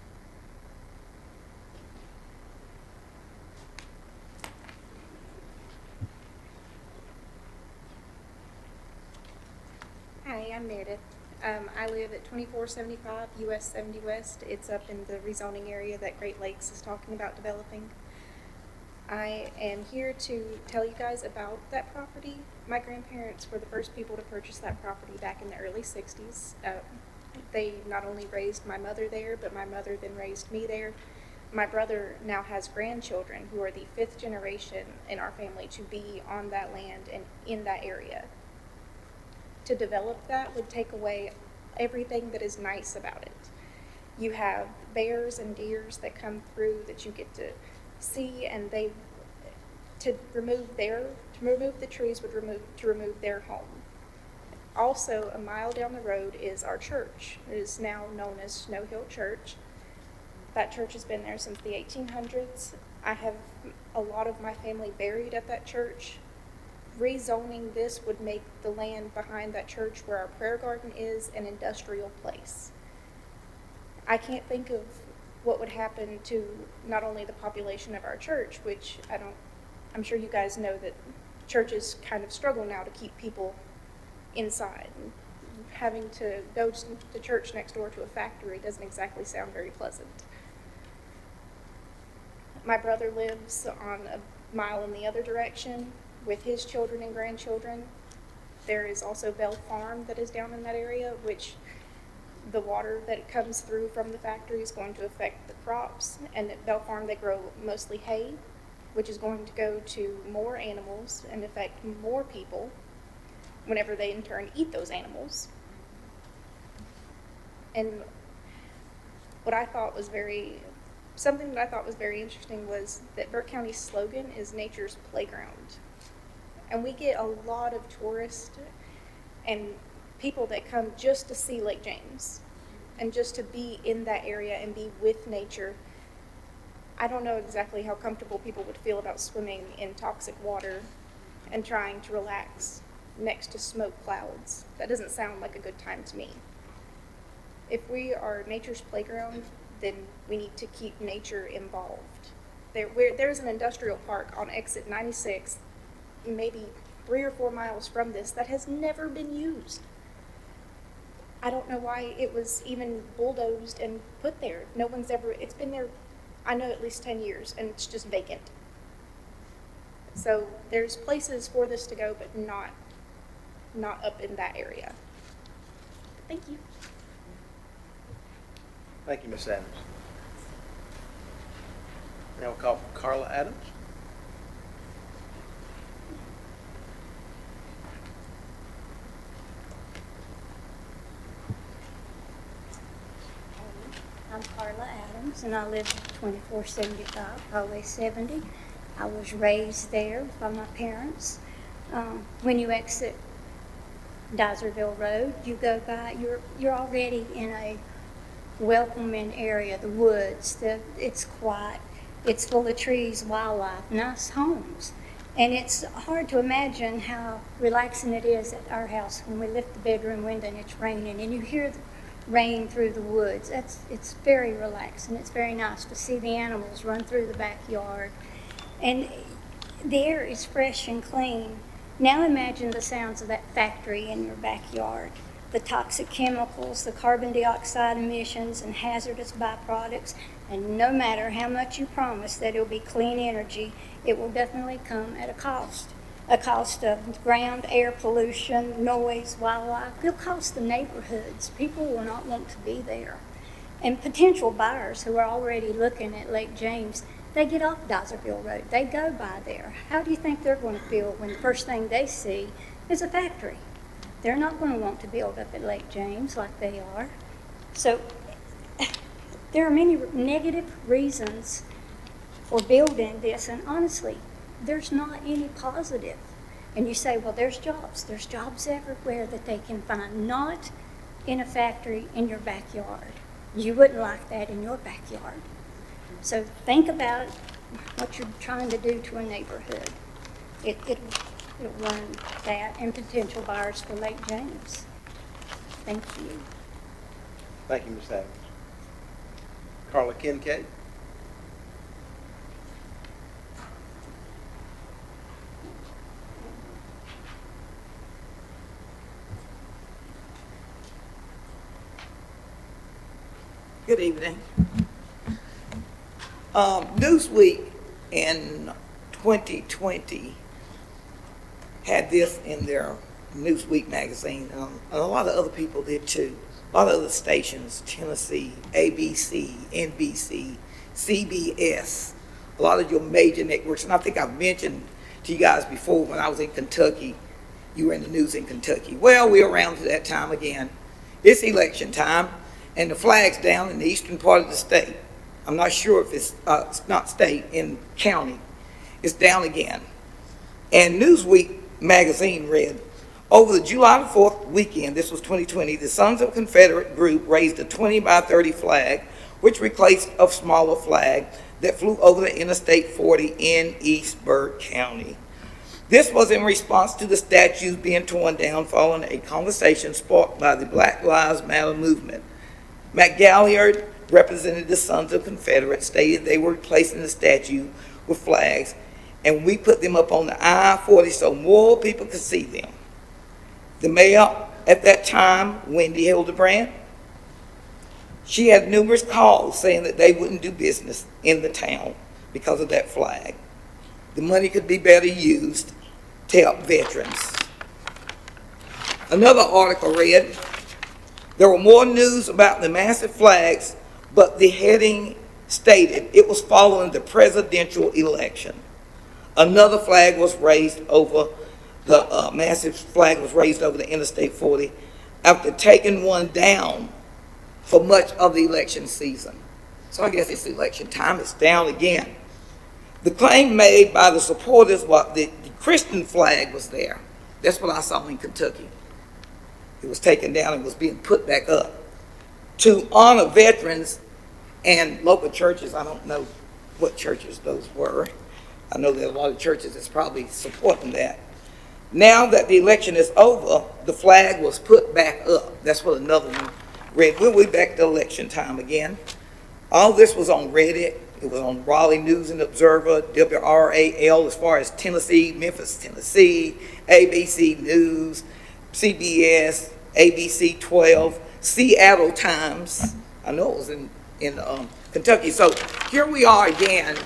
Hi, I'm Meredith. I live at 2475 US 70 West. It's up in the rezoning area that Great Lakes is talking about developing. I am here to tell you guys about that property. My grandparents were the first people to purchase that property back in the early 60s. They not only raised my mother there, but my mother then raised me there. My brother now has grandchildren who are the 5th generation in our family to be on that land and in that area. To develop that would take away everything that is nice about it. You have bears and deers that come through that you get to see, and to remove the trees would remove their home. Also, a mile down the road is our church. It is now known as Snow Hill Church. That church has been there since the 1800s. I have a lot of my family buried at that church. Rezoning this would make the land behind that church where our prayer garden is an industrial place. I can't think of what would happen to not only the population of our church, which I'm sure you guys know that churches kind of struggle now to keep people inside. And having to go to the church next door to a factory doesn't exactly sound very pleasant. My brother lives on a mile in the other direction with his children and grandchildren. There is also Bell Farm that is down in that area, which the water that comes through from the factory is going to affect the crops. And at Bell Farm, they grow mostly hay, which is going to go to more animals and affect more people whenever they in turn eat those animals. And something that I thought was very interesting was that Burke County's slogan is nature's playground. And we get a lot of tourists and people that come just to see Lake James and just to be in that area and be with nature. I don't know exactly how comfortable people would feel about swimming in toxic water and trying to relax next to smoke clouds. That doesn't sound like a good time to me. If we are nature's playground, then we need to keep nature involved. There's an industrial park on exit 96, maybe 3 or 4 miles from this, that has never been used. I don't know why it was even bulldozed and put there. It's been there, I know, at least 10 years, and it's just vacant. So there's places for this to go, but not up in that area. Thank you. Thank you, Ms. Adams. Now we'll call Carla Adams. I'm Carla Adams, and I live at 2475 Highway 70. I was raised there by my parents. When you exit Dyserville Road, you go by, you're already in a welcoming area, the woods, it's quiet, it's full of trees, wildlife, nice homes. And it's hard to imagine how relaxing it is at our house when we lift the bedroom window and it's raining and you hear the rain through the woods. It's very relaxing. It's very nice to see the animals run through the backyard. And the air is fresh and clean. Now imagine the sounds of that factory in your backyard. The toxic chemicals, the carbon dioxide emissions and hazardous byproducts. And no matter how much you promise that it'll be clean energy, it will definitely come at a cost of ground, air pollution, noise, wildlife. It'll cost the neighborhoods. People will not want to be there. And potential buyers who are already looking at Lake James, they get off Dyserville Road. They go by there. How do you think they're going to feel when the first thing they see is a factory? They're not going to want to build up at Lake James like they are. So there are many negative reasons for building this, and honestly, there's not any positive. And you say, well, there's jobs. There's jobs everywhere that they can find, not in a factory in your backyard. You wouldn't like that in your backyard. So think about what you're trying to do to a neighborhood. It'll run that and potential buyers for Lake James. Thank you. Thank you, Ms. Adams. Carla Kincaid. Good evening. Newsweek in 2020 had this in their Newsweek magazine. And a lot of other people did too. A lot of other stations, Tennessee, ABC, NBC, CBS, a lot of your major networks. And I think I've mentioned to you guys before when I was in Kentucky, you were in the news in Kentucky. Well, we're around to that time again. It's election time, and the flag's down in the eastern part of the state. I'm not sure if it's not state, in county. It's down again. And Newsweek magazine read, over the July the 4th weekend, this was 2020, the Sons of Confederate group raised a 20 by 30 flag, which replaced a smaller flag that flew over the Interstate 40 in East Burke County. This was in response to the statues being torn down following a conversation sparked by the Black Lives Matter movement. Matt Galliard, represented the Sons of Confederate, stated they were replacing the statue with flags, and we put them up on the I-40 so more people could see them. The mayor at that time, Wendy Hildebrand, she had numerous calls saying that they wouldn't do business in the town because of that flag. The money could be better used to help veterans. Another article read, there were more news about the massive flags, but the heading stated it was following the presidential election. Another flag was raised over the massive flag was raised over the Interstate 40 after taking one down for much of the election season. So I guess it's election time, it's down again. The claim made by the supporters was the Christian flag was there. That's what I saw in Kentucky. It was taken down and was being put back up to honor veterans and local churches. I don't know what churches those were. I know there are a lot of churches that's probably supporting that. Now that the election is over, the flag was put back up. That's what another one read. We'll be back to election time again. All this was on Reddit. It was on Raleigh News and Observer, WRAL as far as Tennessee, Memphis, Tennessee, ABC News, CBS, ABC 12, Seattle Times. I know it was in Kentucky. So here we are again,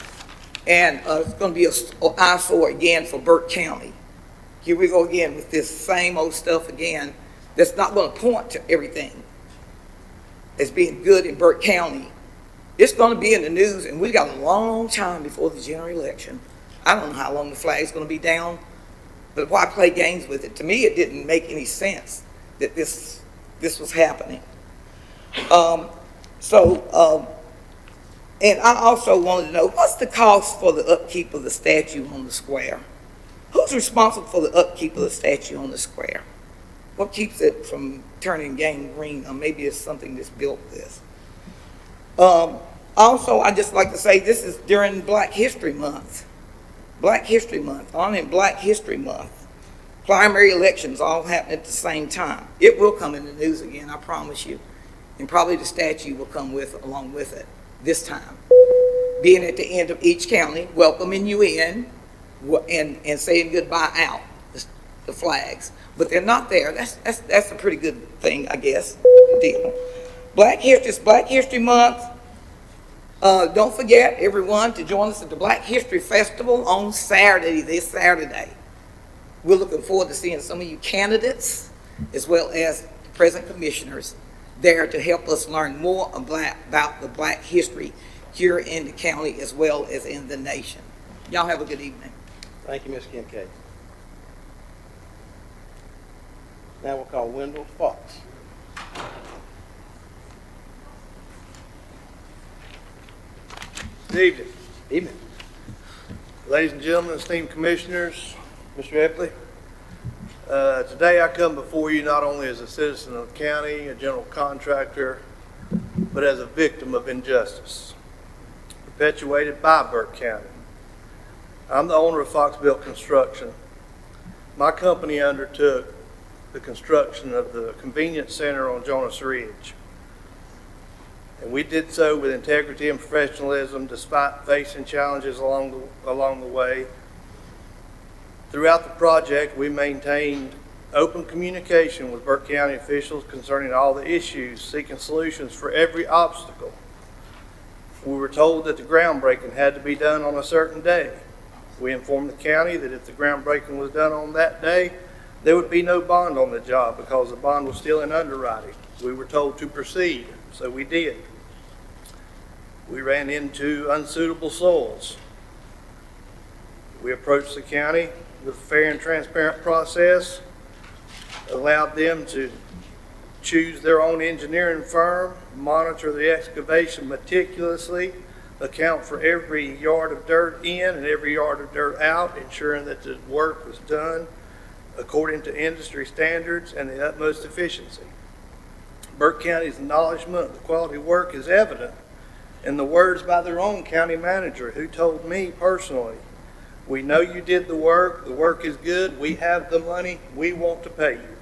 and it's going to be an eyesore again for Burke County. Here we go again with this same old stuff again that's not going to point to everything as being good in Burke County. It's going to be in the news, and we got a long time before the general election. I don't know how long the flag's going to be down, but why play games with it? To me, it didn't make any sense that this was happening. So, and I also wanted to know, what's the cost for the upkeep of the statue on the square? Who's responsible for the upkeep of the statue on the square? What keeps it from turning gangrene, or maybe it's something that's built this? Also, I'd just like to say this is during Black History Month. Black History Month, on in Black History Month. Primary elections all happen at the same time. It will come in the news again, I promise you. And probably the statue will come along with it this time. Being at the end of each county, welcoming you in, and saying goodbye out, the flags. But they're not there. That's a pretty good thing, I guess, deal. It's Black History Month. Don't forget, everyone, to join us at the Black History Festival on Saturday, this Saturday. We're looking forward to seeing some of you candidates, as well as the present commissioners, there to help us learn more about the Black history here in the county as well as in the nation. Y'all have a good evening. Thank you, Ms. Kincaid. Now we'll call Wendell Fox. Good evening. Evening. Ladies and gentlemen, esteemed commissioners, Mr. Epley. Today I come before you not only as a citizen of the county, a general contractor, but as a victim of injustice perpetuated by Burke County. I'm the owner of Fox-Built Construction. My company undertook the construction of the convenience center on Jonas Ridge. And we did so with integrity and professionalism despite facing challenges along the way. Throughout the project, we maintained open communication with Burke County officials concerning all the issues, seeking solutions for every obstacle. We were told that the groundbreaking had to be done on a certain day. We informed the county that if the groundbreaking was done on that day, there would be no bond on the job because the bond was still in underwriting. We were told to proceed, so we did. We ran into unsuitable soils. We approached the county with a fair and transparent process, allowed them to choose their own engineering firm, monitor the excavation meticulously, account for every yard of dirt in and every yard of dirt out, ensuring that the work was done according to industry standards and the utmost efficiency. Burke County's acknowledgement of the quality work is evident in the words by their own county manager, who told me personally, "We know you did the work is good, we have the money, we want to pay you."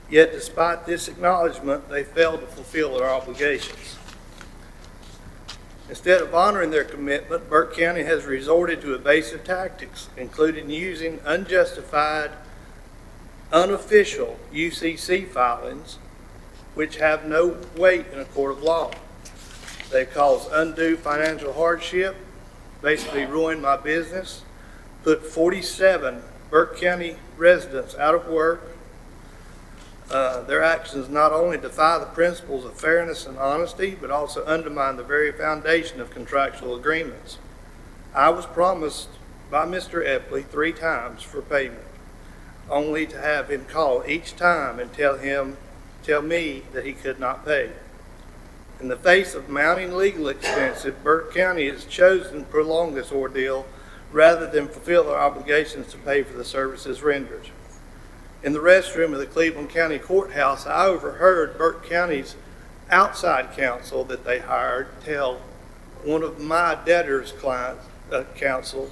Yet despite this acknowledgement, they failed to fulfill their obligations. Instead of honoring their commitment, Burke County has resorted to evasive tactics, including using unjustified, unofficial UCC filings, which have no weight in a court of law. They cause undue financial hardship, basically ruined my business, put 47 Burke County residents out of work. Their actions not only defy the principles of fairness and honesty, but also undermine the very foundation of contractual agreements. I was promised by Mr. Epley 3 times for payment, only to have him call each time and tell me that he could not pay. In the face of mounting legal expenses, Burke County has chosen to prolong this ordeal rather than fulfill their obligations to pay for the services rendered. In the restroom of the Cleveland County Courthouse, I overheard Burke County's outside counsel that they hired tell one of my debtor's counsels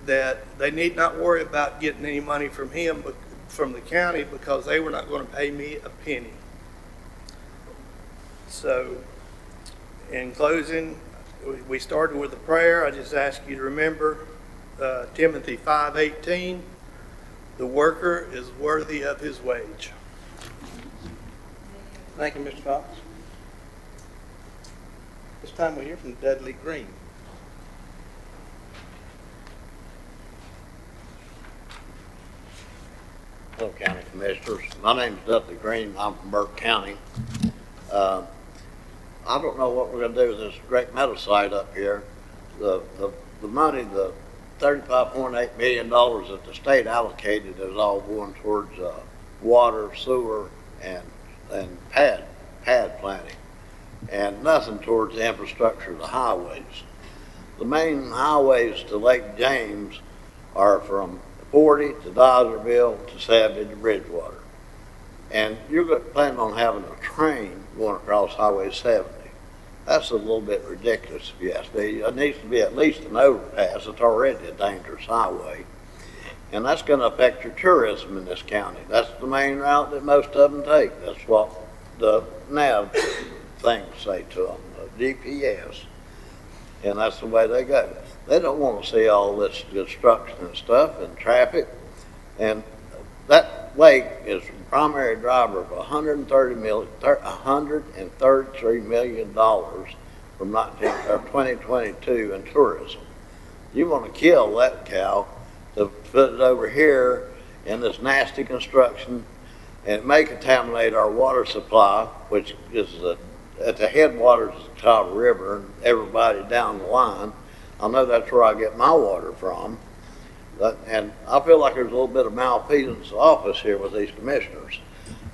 that they need not worry about getting any money from him, but from the county, because they were not going to pay me a penny. So, in closing, we started with a prayer. I just ask you to remember Timothy 5:18. The worker is worthy of his wage. Thank you, Mr. Fox. This time we'll hear from Dudley Green. Hello, County Commissioners. My name is Dudley Green. I'm from Burke County. I don't know what we're going to do with this Great Meadow site up here. The money, the $35.8 million that the state allocated is all going towards water, sewer, and pad planting. and nothing towards the infrastructure of the highways. The main highways to Lake James are from 40 to Dodgerville to Savage to Bridgewater. And you're planning on having a train going across Highway 70. That's a little bit ridiculous, if you ask me. It needs to be at least an overpass. It's already a dangerous highway. And that's going to affect your tourism in this county. That's the main route that most of them take. That's what the nav things say to them, the GPS. And that's the way they go. They don't want to see all this destruction and stuff and traffic. And that lake is the primary driver of $133 million from 2022 in tourism. You want to kill that cow to put it over here in this nasty construction, and it may contaminate our water supply, which is at the headwaters of the Catawba River and everybody down the line. I know that's where I get my water from. And I feel like there's a little bit of malfeasance office here with these commissioners.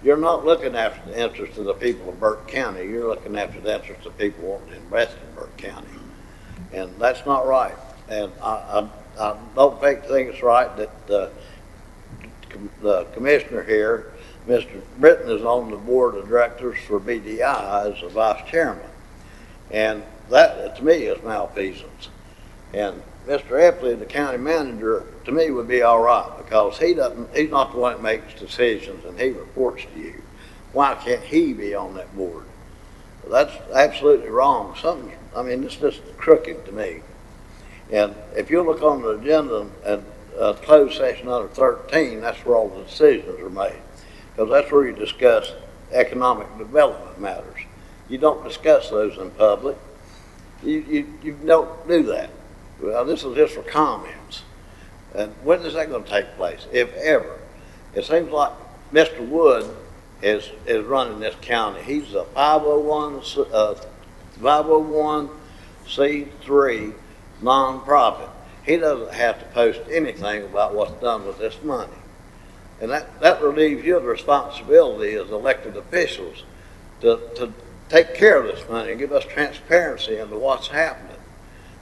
You're not looking after the interests of the people of Burke County. You're looking after the interests of people wanting to invest in Burke County. And that's not right. And I don't think it's right that the commissioner here, Mr. Britton, is on the board of directors for BDI as a vice chairman. And that, to me, is malfeasance. And Mr. Epley, the county manager, to me would be all right because he's not the one that makes decisions and he reports to you. Why can't he be on that board? That's absolutely wrong. It's just crooked to me. And if you look on the agenda and closed session under 13, that's where all the decisions are made. Because that's where you discuss economic development matters. You don't discuss those in public. You don't do that. Well, this is just for comments. And when is that going to take place, if ever? It seems like Mr. Wood is running this county. He's a 501c3 nonprofit. He doesn't have to post anything about what's done with this money. And that relieves you of the responsibility as elected officials to take care of this money and give us transparency into what's happening.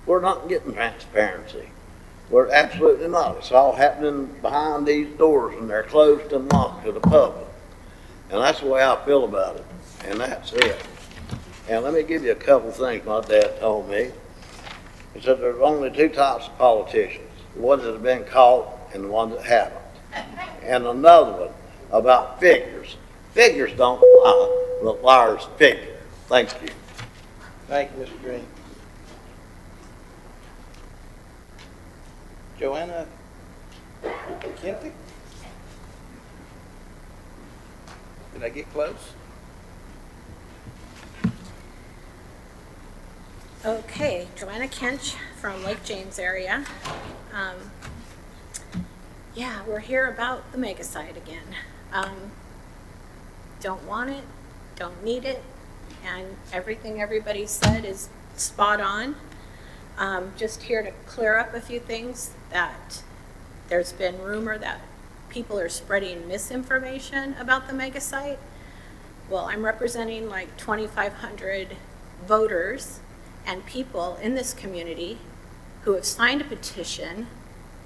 We're not getting transparency. We're absolutely not. It's all happening behind these doors and they're closed and locked to the public. And that's the way I feel about it. And that's it. And let me give you a couple things my dad told me. He said there's only two types of politicians, the ones that have been caught and the ones that haven't. And another one about figures. Figures don't lie, but liars figure. Thank you. Thank you, Mr. Green. Joanna Kempy? Did I get close? Okay, Joanna Kench from Lake James area. Yeah, we're here about the mega site again. Don't want it, don't need it, and everything everybody said is spot on. Just here to clear up a few things that there's been rumor that people are spreading misinformation about the mega site. Well, I'm representing like 2,500 voters and people in this community who have signed a petition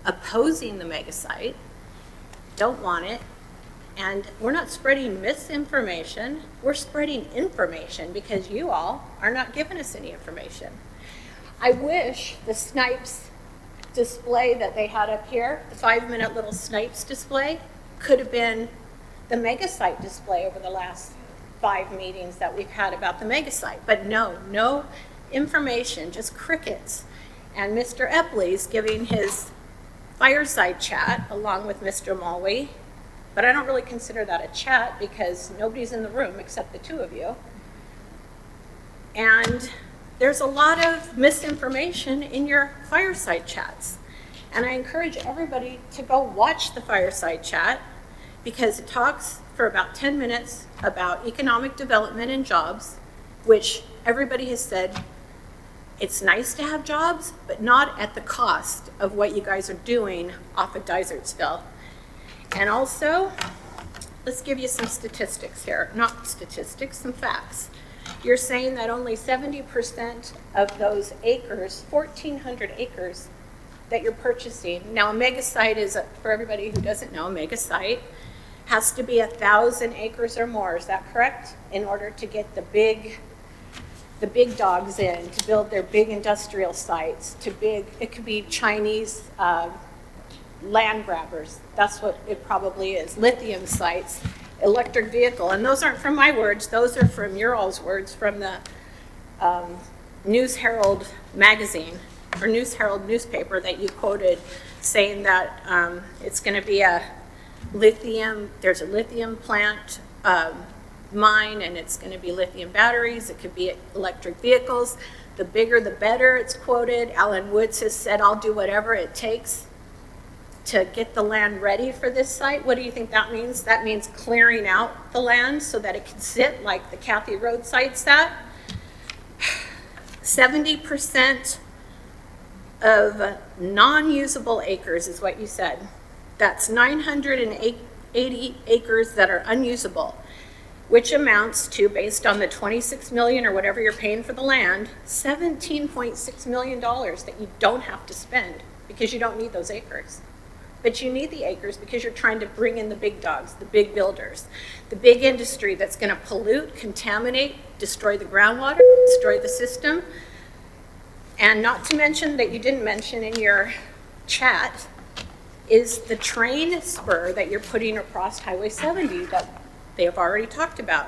opposing the mega site, don't want it, and we're not spreading misinformation, we're spreading information because you all are not giving us any information. I wish the Snipes display that they had up here, the 5-minute little Snipes display, could have been the mega site display over the last 5 meetings that we've had about the mega site. But no information, just crickets. And Mr. Epley's giving his fireside chat along with Mr. Mulwey, but I don't really consider that a chat because nobody's in the room except the two of you. And there's a lot of misinformation in your fireside chats. And I encourage everybody to go watch the fireside chat because it talks for about 10 minutes about economic development and jobs, which everybody has said it's nice to have jobs, but not at the cost of what you guys are doing off of Dysartsville. And also, let's give you some statistics here. Not statistics, some facts. you're saying that only 70% of those acres, 1,400 acres that you're purchasing, now a mega site is, for everybody who doesn't know, a mega site has to be 1,000 acres or more, is that correct? In order to get the big dogs in, to build their big industrial sites, it could be Chinese land grabbers. That's what it probably is. Lithium sites, electric vehicle. And those aren't from my words. Those are from your all's words from the News Herald magazine or News Herald newspaper that you quoted, saying that it's going to be there's a lithium plant mine, and it's going to be lithium batteries. It could be electric vehicles. The bigger, the better, it's quoted. Alan Woods has said, I'll do whatever it takes to get the land ready for this site. What do you think that means? That means clearing out the land so that it can sit like the Kathy Road site sat. 70% of non-usable acres is what you said. That's 980 acres that are unusable, which amounts to, based on the $26 million or whatever you're paying for the land, $17.6 million that you don't have to spend because you don't need those acres. But you need the acres because you're trying to bring in the big dogs, the big builders, the big industry that's going to pollute, contaminate, destroy the groundwater, destroy the system. And not to mention that you didn't mention in your chat is the train spur that you're putting across Highway 70 that they have already talked about.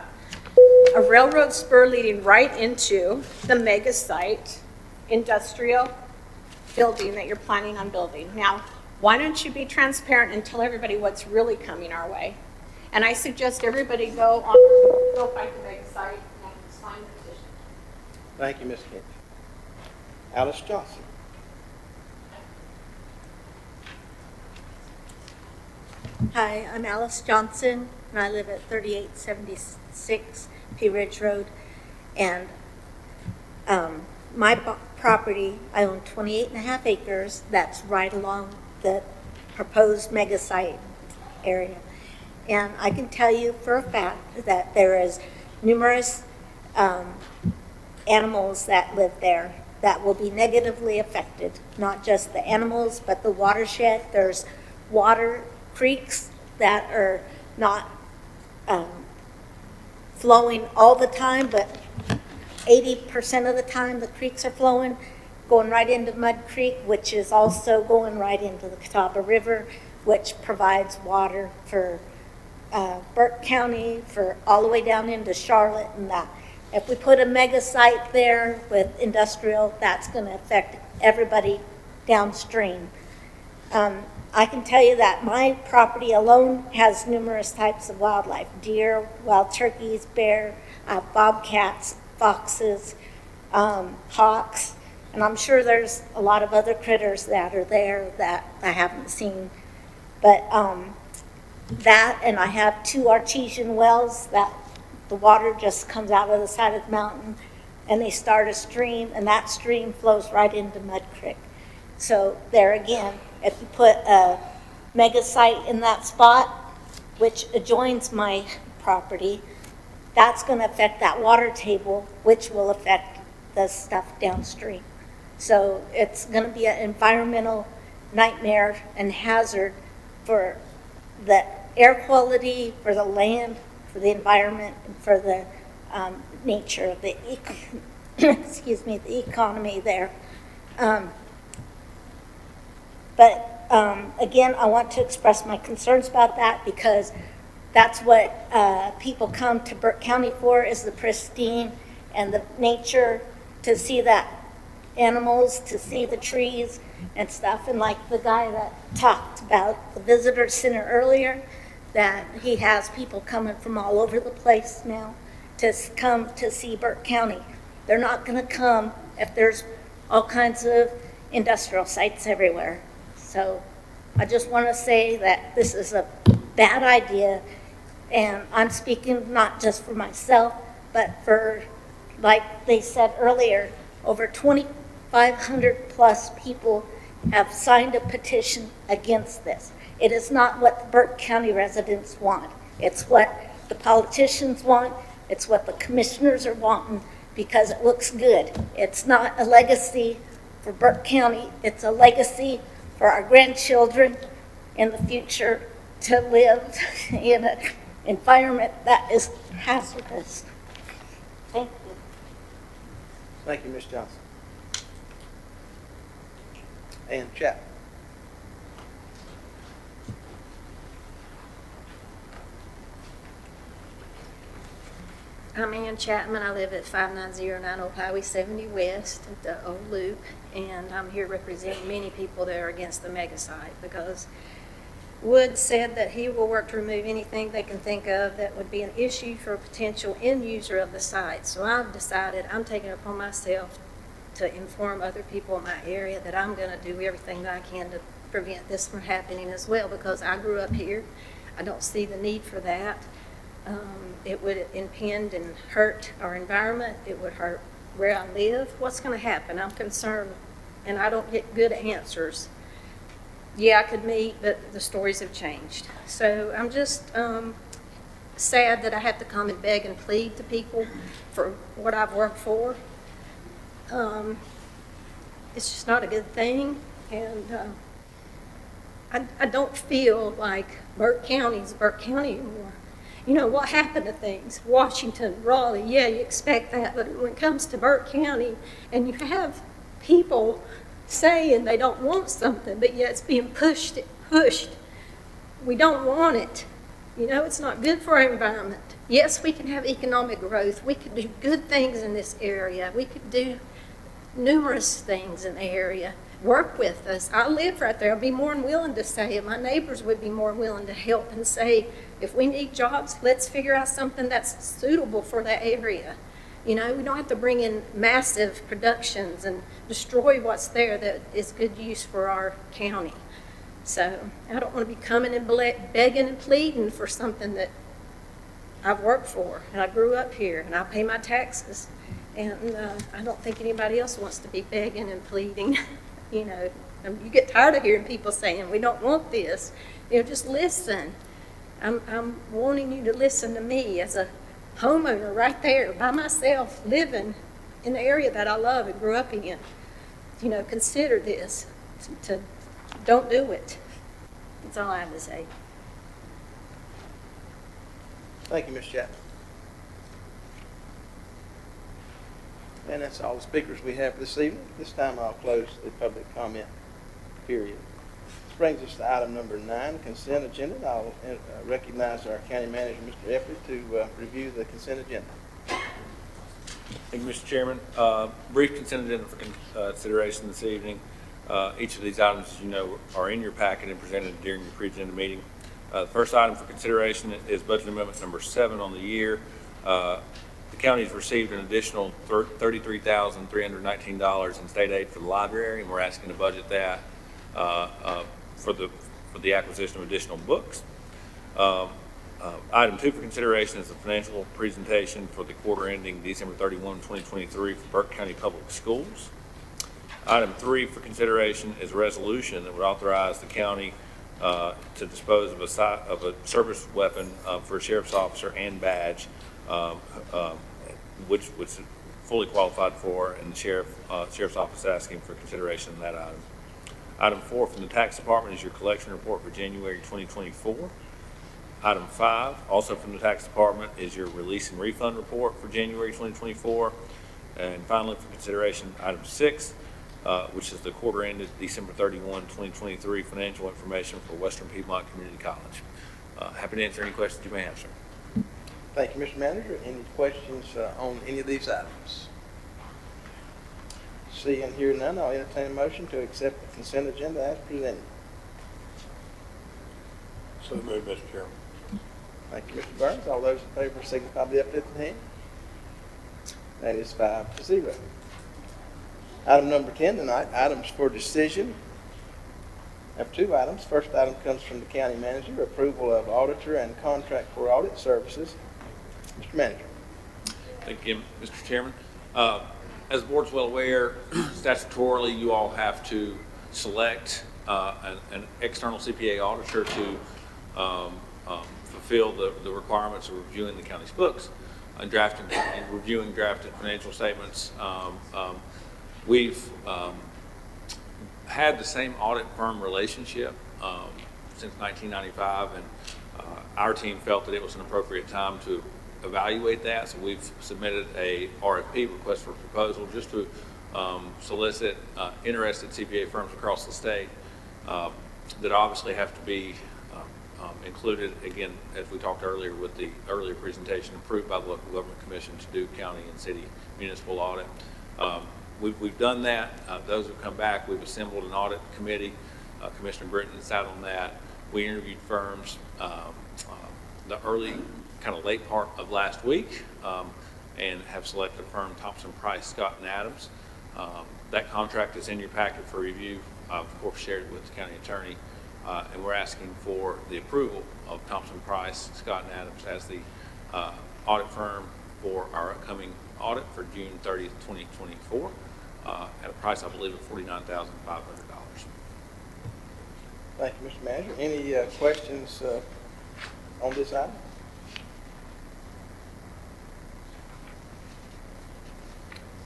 A railroad spur leading right into the mega site industrial building that you're planning on building. Now, why don't you be transparent and tell everybody what's really coming our way? And I suggest everybody go fight the mega site and sign the petition. Thank you, Ms. Kent. Alice Johnson. Hi, I'm Alice Johnson, and I live at 3876 P Ridge Road. And my property, I own 28.5 acres. That's right along the proposed mega site area. And I can tell you for a fact that there is numerous animals that live there that will be negatively affected. Not just the animals, but the watershed. There's water creeks that are not flowing all the time, but 80% of the time the creeks are flowing, going right into Mud Creek, which is also going right into the Catawba River, which provides water for Burke County, for all the way down into Charlotte and that. If we put a mega site there with industrial, that's going to affect everybody downstream. I can tell you that my property alone has numerous types of wildlife: deer, wild turkeys, bear, bobcats, foxes, hawks, and I'm sure there's a lot of other critters that are there that I haven't seen. But that, and I have 2 artesian wells that the water just comes out of the side of the mountain, and they start a stream, and that stream flows right into Mud Creek. So there again, if you put a mega site in that spot, which adjoins my property, that's going to affect that water table, which will affect the stuff downstream. So it's going to be an environmental nightmare and hazard for the air quality, for the land, for the environment, and for the nature of the excuse me, the economy there. But again, I want to express my concerns about that, because that's what people come to Burke County for, is the pristine and the nature, to see that animals, to see the trees and stuff. And like the guy that talked about the visitor center earlier, that he has people coming from all over the place now to come to see Burke County. They're not going to come if there's all kinds of industrial sites everywhere. So I just want to say that this is a bad idea, and I'm speaking not just for myself, but for, like they said earlier, over 2,500 plus people have signed a petition against this. It is not what the Burke County residents want. It's what the politicians want, It's what the commissioners are wanting because it looks good. It's not a legacy for Burke County. It's a legacy for our grandchildren in the future to live in an environment that is hazardous. Thank you. Thank you, Ms. Johnson. Ann Chapman. I'm Ann Chapman. I live at 5909 Old Highway 70 West at the old loop, and I'm here representing many people that are against the mega site because Wood said that he will work to remove anything they can think of that would be an issue for a potential end user of the site. So I've decided I'm taking it upon myself to inform other people in my area that I'm going to do everything that I can to prevent this from happening as well, because I grew up here. I don't see the need for that. It would impede and hurt our environment. It would hurt where I live. What's going to happen? I'm concerned, and I don't get good answers. Yeah, I could meet, but the stories have changed. So I'm just sad that I have to come and beg and plead to people for what I've worked for. It's just not a good thing, and I don't feel like Burke County is Burke County anymore. You know, what happened to things? Washington, Raleigh, yeah, you expect that, but when it comes to Burke County, and you have people saying they don't want something, but yet it's being pushed. We don't want it. You know, it's not good for our environment. Yes, we can have economic growth. We could do good things in this area. We could do numerous things in the area. Work with us. I live right there. I'll be more than willing to say it. My neighbors would be more willing to help and say, if we need jobs, let's figure out something that's suitable for that area. You know, we don't have to bring in massive productions and destroy what's there that is good use for our county. So I don't want to be coming and begging and pleading for something that I've worked for, and I grew up here, and I pay my taxes. And I don't think anybody else wants to be begging and pleading. You know, you get tired of hearing people saying, we don't want this. You know, just listen. I'm wanting you to listen to me as a homeowner right there by myself, living in the area that I love and grew up in. You know, consider this. Don't do it. That's all I have to say. Thank you, Ms. Chapman. And that's all the speakers we have this evening. This time I'll close the public comment period. This brings us to item number 9, consent agenda. I'll recognize our county manager, Mr. Epley, to review the consent agenda. Thank you, Mr. Chairman. Brief consent agenda for consideration this evening. Each of these items, as you know, are in your packet and presented during your pre-agenda meeting. The first item for consideration is budget amendment number 7 on the year. The county has received an additional $33,319 in state aid for the library, and we're asking to budget that for the acquisition of additional books. Item 2 for consideration is the financial presentation for the quarter ending December 31, 2023 for Burke County Public Schools. Item 3 for consideration is a resolution that would authorize the county to dispose of a service weapon for a sheriff's officer and badge, which is fully qualified for, and the sheriff's office is asking for consideration of that item. Item 4 from the tax department is your collection report for January 2024. Item 5, also from the tax department, is your release and refund report for January 2024. And finally, for consideration, item 6, which is the quarter ended December 31, 2023 financial information for Western Piedmont Community College. Happy to answer any questions you may have, sir. Thank you, Mr. Manager. Any questions on any of these items? See and hear none, I'll entertain a motion to accept the consent agenda as presented. So moved, Mr. Chairman. Thank you, Mr. Burns. All those in favor signify by the uplifted hand. That is 5-0. Item number 10 tonight, items for decision. I have 2 items. First item comes from the county manager, approval of auditor and contract for audit services. Mr. Manager. Thank you, Mr. Chairman. As the board's well aware, statutorily, you all have to select an external CPA auditor to fulfill the requirements of reviewing the county's books. drafting and reviewing drafted financial statements. We've had the same audit firm relationship since 1995, and our team felt that it was an appropriate time to evaluate that. So we've submitted a RFP, request for proposal, just to solicit interested CPA firms across the state that obviously have to be included, again, as we talked earlier with the earlier presentation, approved by the local government commission to do county and city municipal audit. We've done that. Those have come back. We've assembled an audit committee. Commissioner Britton sat on that. We interviewed firms the early, kind of late part of last week, and have selected a firm, Thompson Price, Scott and Adams. That contract is in your packet for review. I've, of course, shared it with the county attorney, and we're asking for the approval of Thompson Price, Scott and Adams as the audit firm for our upcoming audit for June 30th, 2024, at a price, I believe, of $49,500. Thank you, Mr. Manager. Any questions on this item?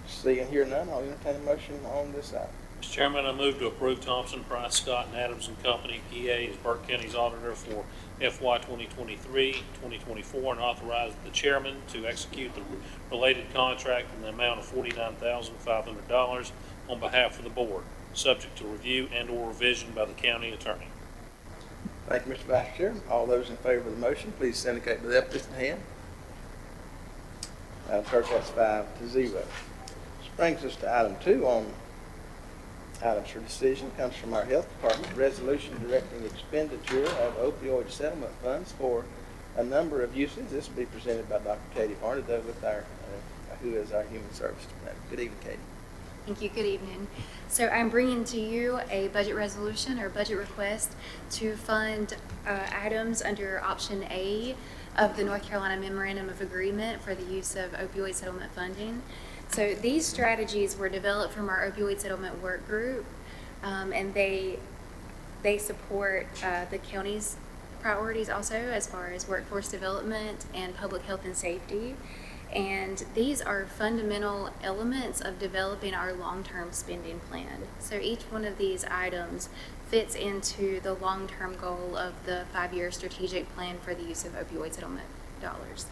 See and hear none, I'll entertain a motion on this item. Mr. Chairman, I move to approve Thompson, Price, Scott, and Adams and Company, PA, as Burke County's auditor for FY 2023-2024, and authorize the chairman to execute the related contract in the amount of $49,500 on behalf of the board, subject to review and/or revision by the county attorney. Thank you, Mr. Vice Chair. All those in favor of the motion, please indicate by the uplifted hand. Madam Clerk, that's 5-0. This brings us to item 2 on items for decision. Comes from our Health Department, resolution directing expenditure of opioid settlement funds for a number of uses. This will be presented by Dr. Katie Barnado with our, who is our Human Services Manager. Good evening, Katie. Thank you. Good evening. So I'm bringing to you a budget resolution or budget request to fund items under option A of the North Carolina Memorandum of Agreement for the use of opioid settlement funding. So these strategies were developed from our opioid settlement work group, and they support the county's priorities also as far as workforce development and public health and safety. And these are fundamental elements of developing our long-term spending plan. So each one of these items fits into the long-term goal of the 5-year strategic plan for the use of opioid settlement dollars.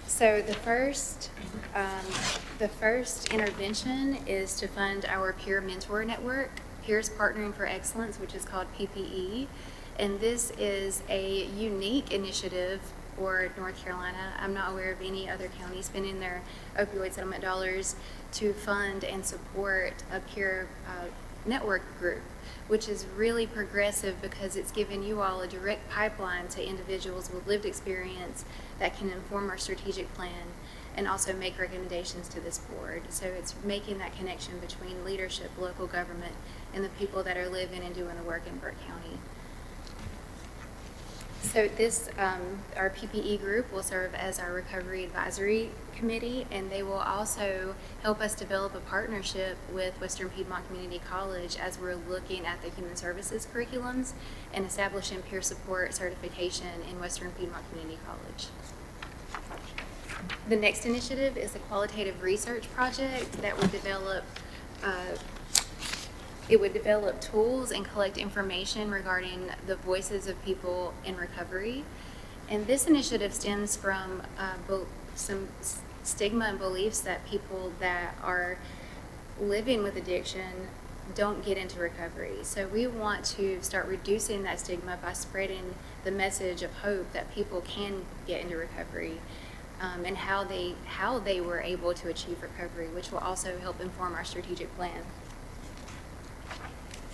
So the first intervention is to fund our peer mentor network, Peers Partnering for Excellence, which is called PPE. And this is a unique initiative for North Carolina. I'm not aware of any other county spending their opioid settlement dollars to fund and support a peer network group, which is really progressive because it's given you all a direct pipeline to individuals with lived experience that can inform our strategic plan and also make recommendations to this board. So it's making that connection between leadership, local government, and the people that are living and doing the work in Burke County. So this, our PPE group will serve as our recovery advisory committee, and they will also help us develop a partnership with Western Piedmont Community College as we're looking at the human services curriculums and establishing peer support certification in Western Piedmont Community College. The next initiative is a qualitative research project that would develop tools and collect information regarding the voices of people in recovery. And this initiative stems from some stigma and beliefs that people that are living with addiction don't get into recovery. So we want to start reducing that stigma by spreading the message of hope that people can get into recovery, and how they were able to achieve recovery, which will also help inform our strategic plan.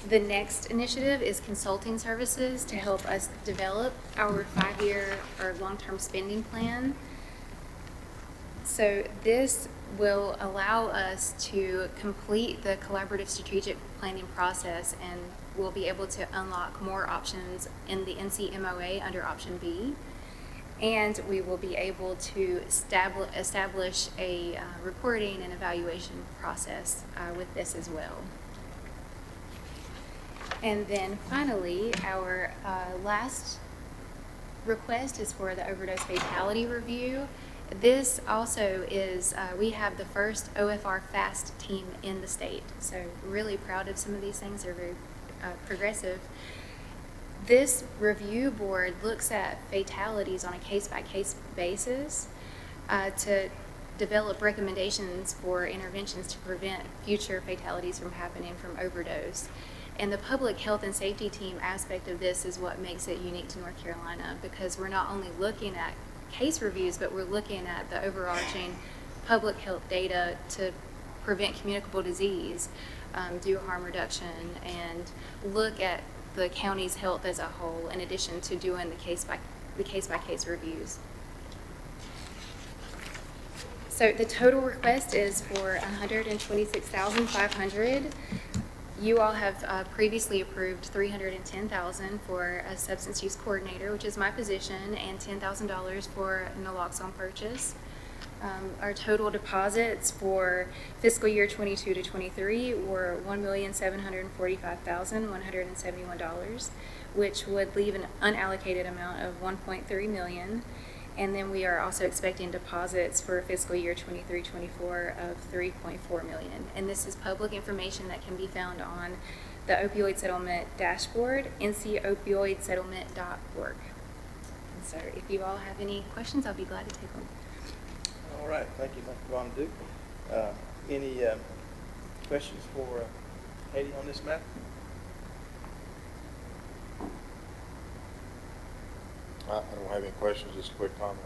The next initiative is consulting services to help us develop our 5-year or long-term spending plan. So this will allow us to complete the collaborative strategic planning process, and we'll be able to unlock more options in the NCMOA under option B. And we will be able to establish a reporting and evaluation process with this as well. And then finally, our last request is for the overdose fatality review. This also is, we have the first OFR FAST team in the state, so really proud of some of these things. They're very progressive. This review board looks at fatalities on a case-by-case basis to develop recommendations for interventions to prevent future fatalities from happening from overdose. And the public health and safety team aspect of this is what makes it unique to North Carolina, because we're not only looking at case reviews, but we're looking at the overarching public health data to prevent communicable disease, do harm reduction, and look at the county's health as a whole, in addition to doing the case-by-case reviews. So the total request is for $126,500. You all have previously approved $310,000 for a substance use coordinator, which is my position, and $10,000 for naloxone purchase. Our total deposits for fiscal year 22 to 23 were $1,745,171, which would leave an unallocated amount of $1.3 million. And then we are also expecting deposits for fiscal year 23-24 of $3.4 million. And this is public information that can be found on the opioid settlement dashboard, ncopioidsettlement.org. And so if you all have any questions, I'll be glad to take them. All right, thank you, Dr. Von Duke. Any questions for Katie on this matter? I don't have any questions, just a quick comment.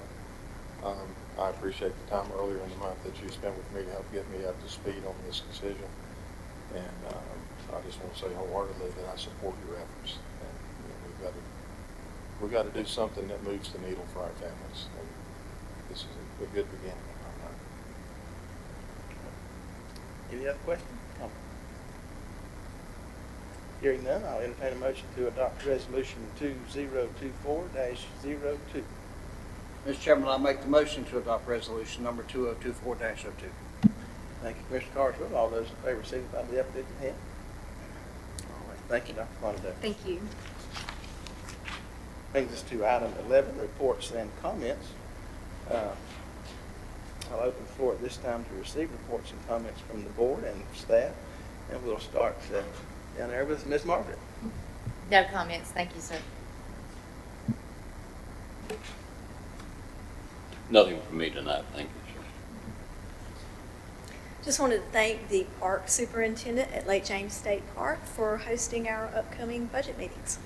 I appreciate the time earlier in the month that you spent with me to help get me up to speed on this decision. And I just want to say wholeheartedly that I support your efforts. And we've got to do something that moves the needle for our families. And this is a good beginning in my mind. Any other questions? Hearing none, I'll entertain a motion to adopt resolution 2024-02. Mr. Chairman, I make the motion to adopt resolution number 2024-02. Thank you, Commissioner Carswell. All those in favor signify by the uplifted hand. All right, thank you, Dr. Von Duke. Thank you. Brings us to item 11, reports and comments. I'll open the floor at this time to receive reports and comments from the board and staff, and we'll start down there with Ms. Margaret. No comments, thank you, sir. Nothing for me tonight, thank you, sir. Just wanted to thank the park superintendent at Lake James State Park for hosting our upcoming budget meetings.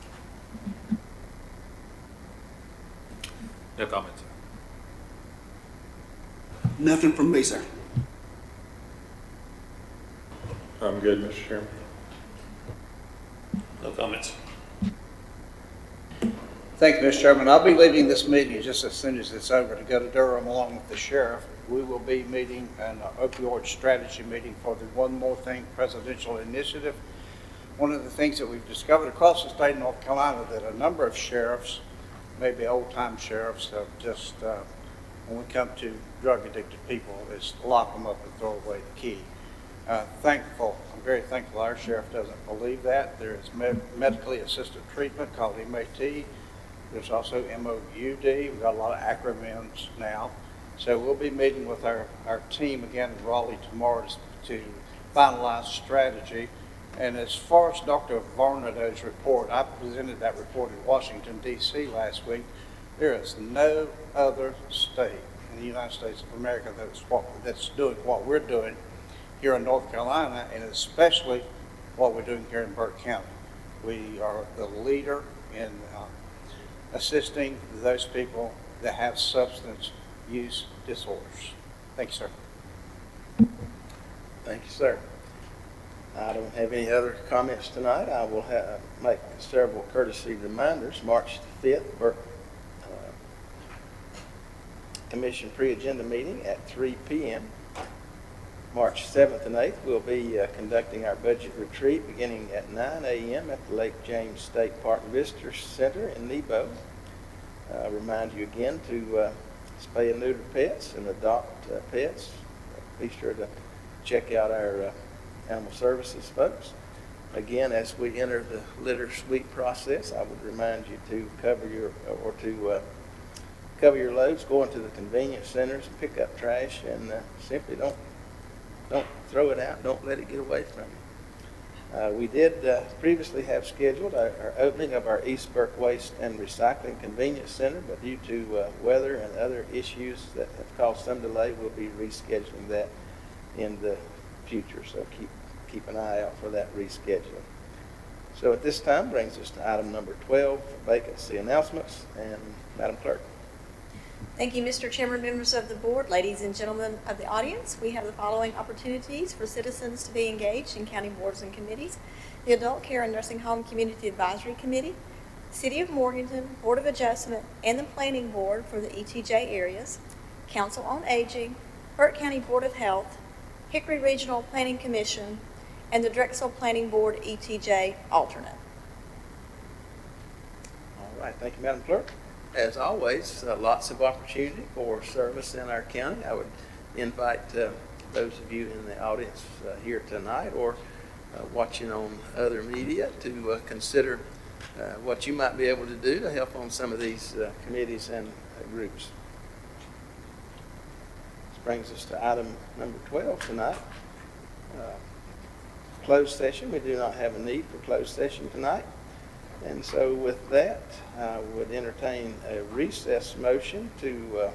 No comments. Nothing from me, sir. I'm good, Mr. Chairman. No comments. Thank you, Mr. Chairman. I'll be leaving this meeting just as soon as it's over to go to Durham along with the sheriff. We will be meeting an opioid strategy meeting for the One More Thing presidential initiative. One of the things that we've discovered across the state of North Carolina that a number of sheriffs, maybe old-time sheriffs, have just, when we come to drug-addicted people, is lock them up and throw away the key. I'm very thankful our sheriff doesn't believe that. There is medically assisted treatment called MAT. There's also MOUD. We've got a lot of acronyms now. So we'll be meeting with our team again in Raleigh tomorrow to finalize strategy. And as far as Dr. Varnado's report, I presented that report in Washington, D.C. last week. There is no other state in the United States of America that's doing what we're doing here in North Carolina, and especially what we're doing here in Burke County. We are the leader in assisting those people that have substance use disorders. Thank you, sir. Thank you, sir. I don't have any other comments tonight. I will make several courtesy reminders. March the 5th, Burke Commission pre-agenda meeting at 3 p.m. March 7th and 8th, we'll be conducting our budget retreat beginning at 9 a.m. at the Lake James State Park Visitor Center in Nebo. Remind you again to spay and neuter pets and adopt pets. Be sure to check out our animal services folks. Again, as we enter the litter sweep process, I would remind you to cover your loads, go into the convenience centers, and pick up trash, and simply don't throw it out. Don't let it get away from you. We did previously have scheduled our opening of our East Burke Waste and Recycling Convenience Center, but due to weather and other issues that have caused some delay, we'll be rescheduling that in the future. So keep an eye out for that rescheduling. So at this time brings us to item number 12, vacancy announcements, and Madam Clerk. Thank you, Mr. Chairman, members of the board, ladies and gentlemen of the audience. We have the following opportunities for citizens to be engaged in county boards and committees: the Adult Care and Nursing Home Community Advisory Committee, City of Morganton Board of Adjustment, and the Planning Board for the ETJ areas, Council on Aging, Burke County Board of Health, Hickory Regional Planning Commission, and the Drexel Planning Board ETJ alternate. All right, thank you, Madam Clerk. As always, lots of opportunity for service in our county. I would invite those of you in the audience here tonight or watching on other media to consider what you might be able to do to help on some of these committees and groups. This brings us to item number 12 tonight. Closed session. We do not have a need for closed session tonight. And so with that, I would entertain a recess motion to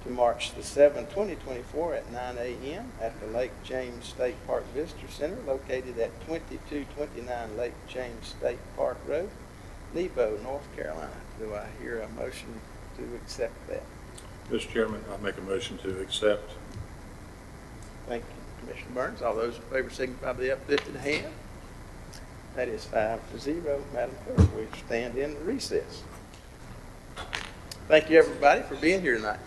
March the 7th, 2024 at 9 a.m. at the Lake James State Park Visitor Center located at 2229 Lake James State Park Road, Nebo, North Carolina. Do I hear a motion to accept that? Mr. Chairman, I make a motion to accept. Thank you, Commissioner Burns. All those in favor signify by the uplifted hand. That is 5-0, Madam Clerk. We stand in recess. Thank you, everybody, for being here tonight.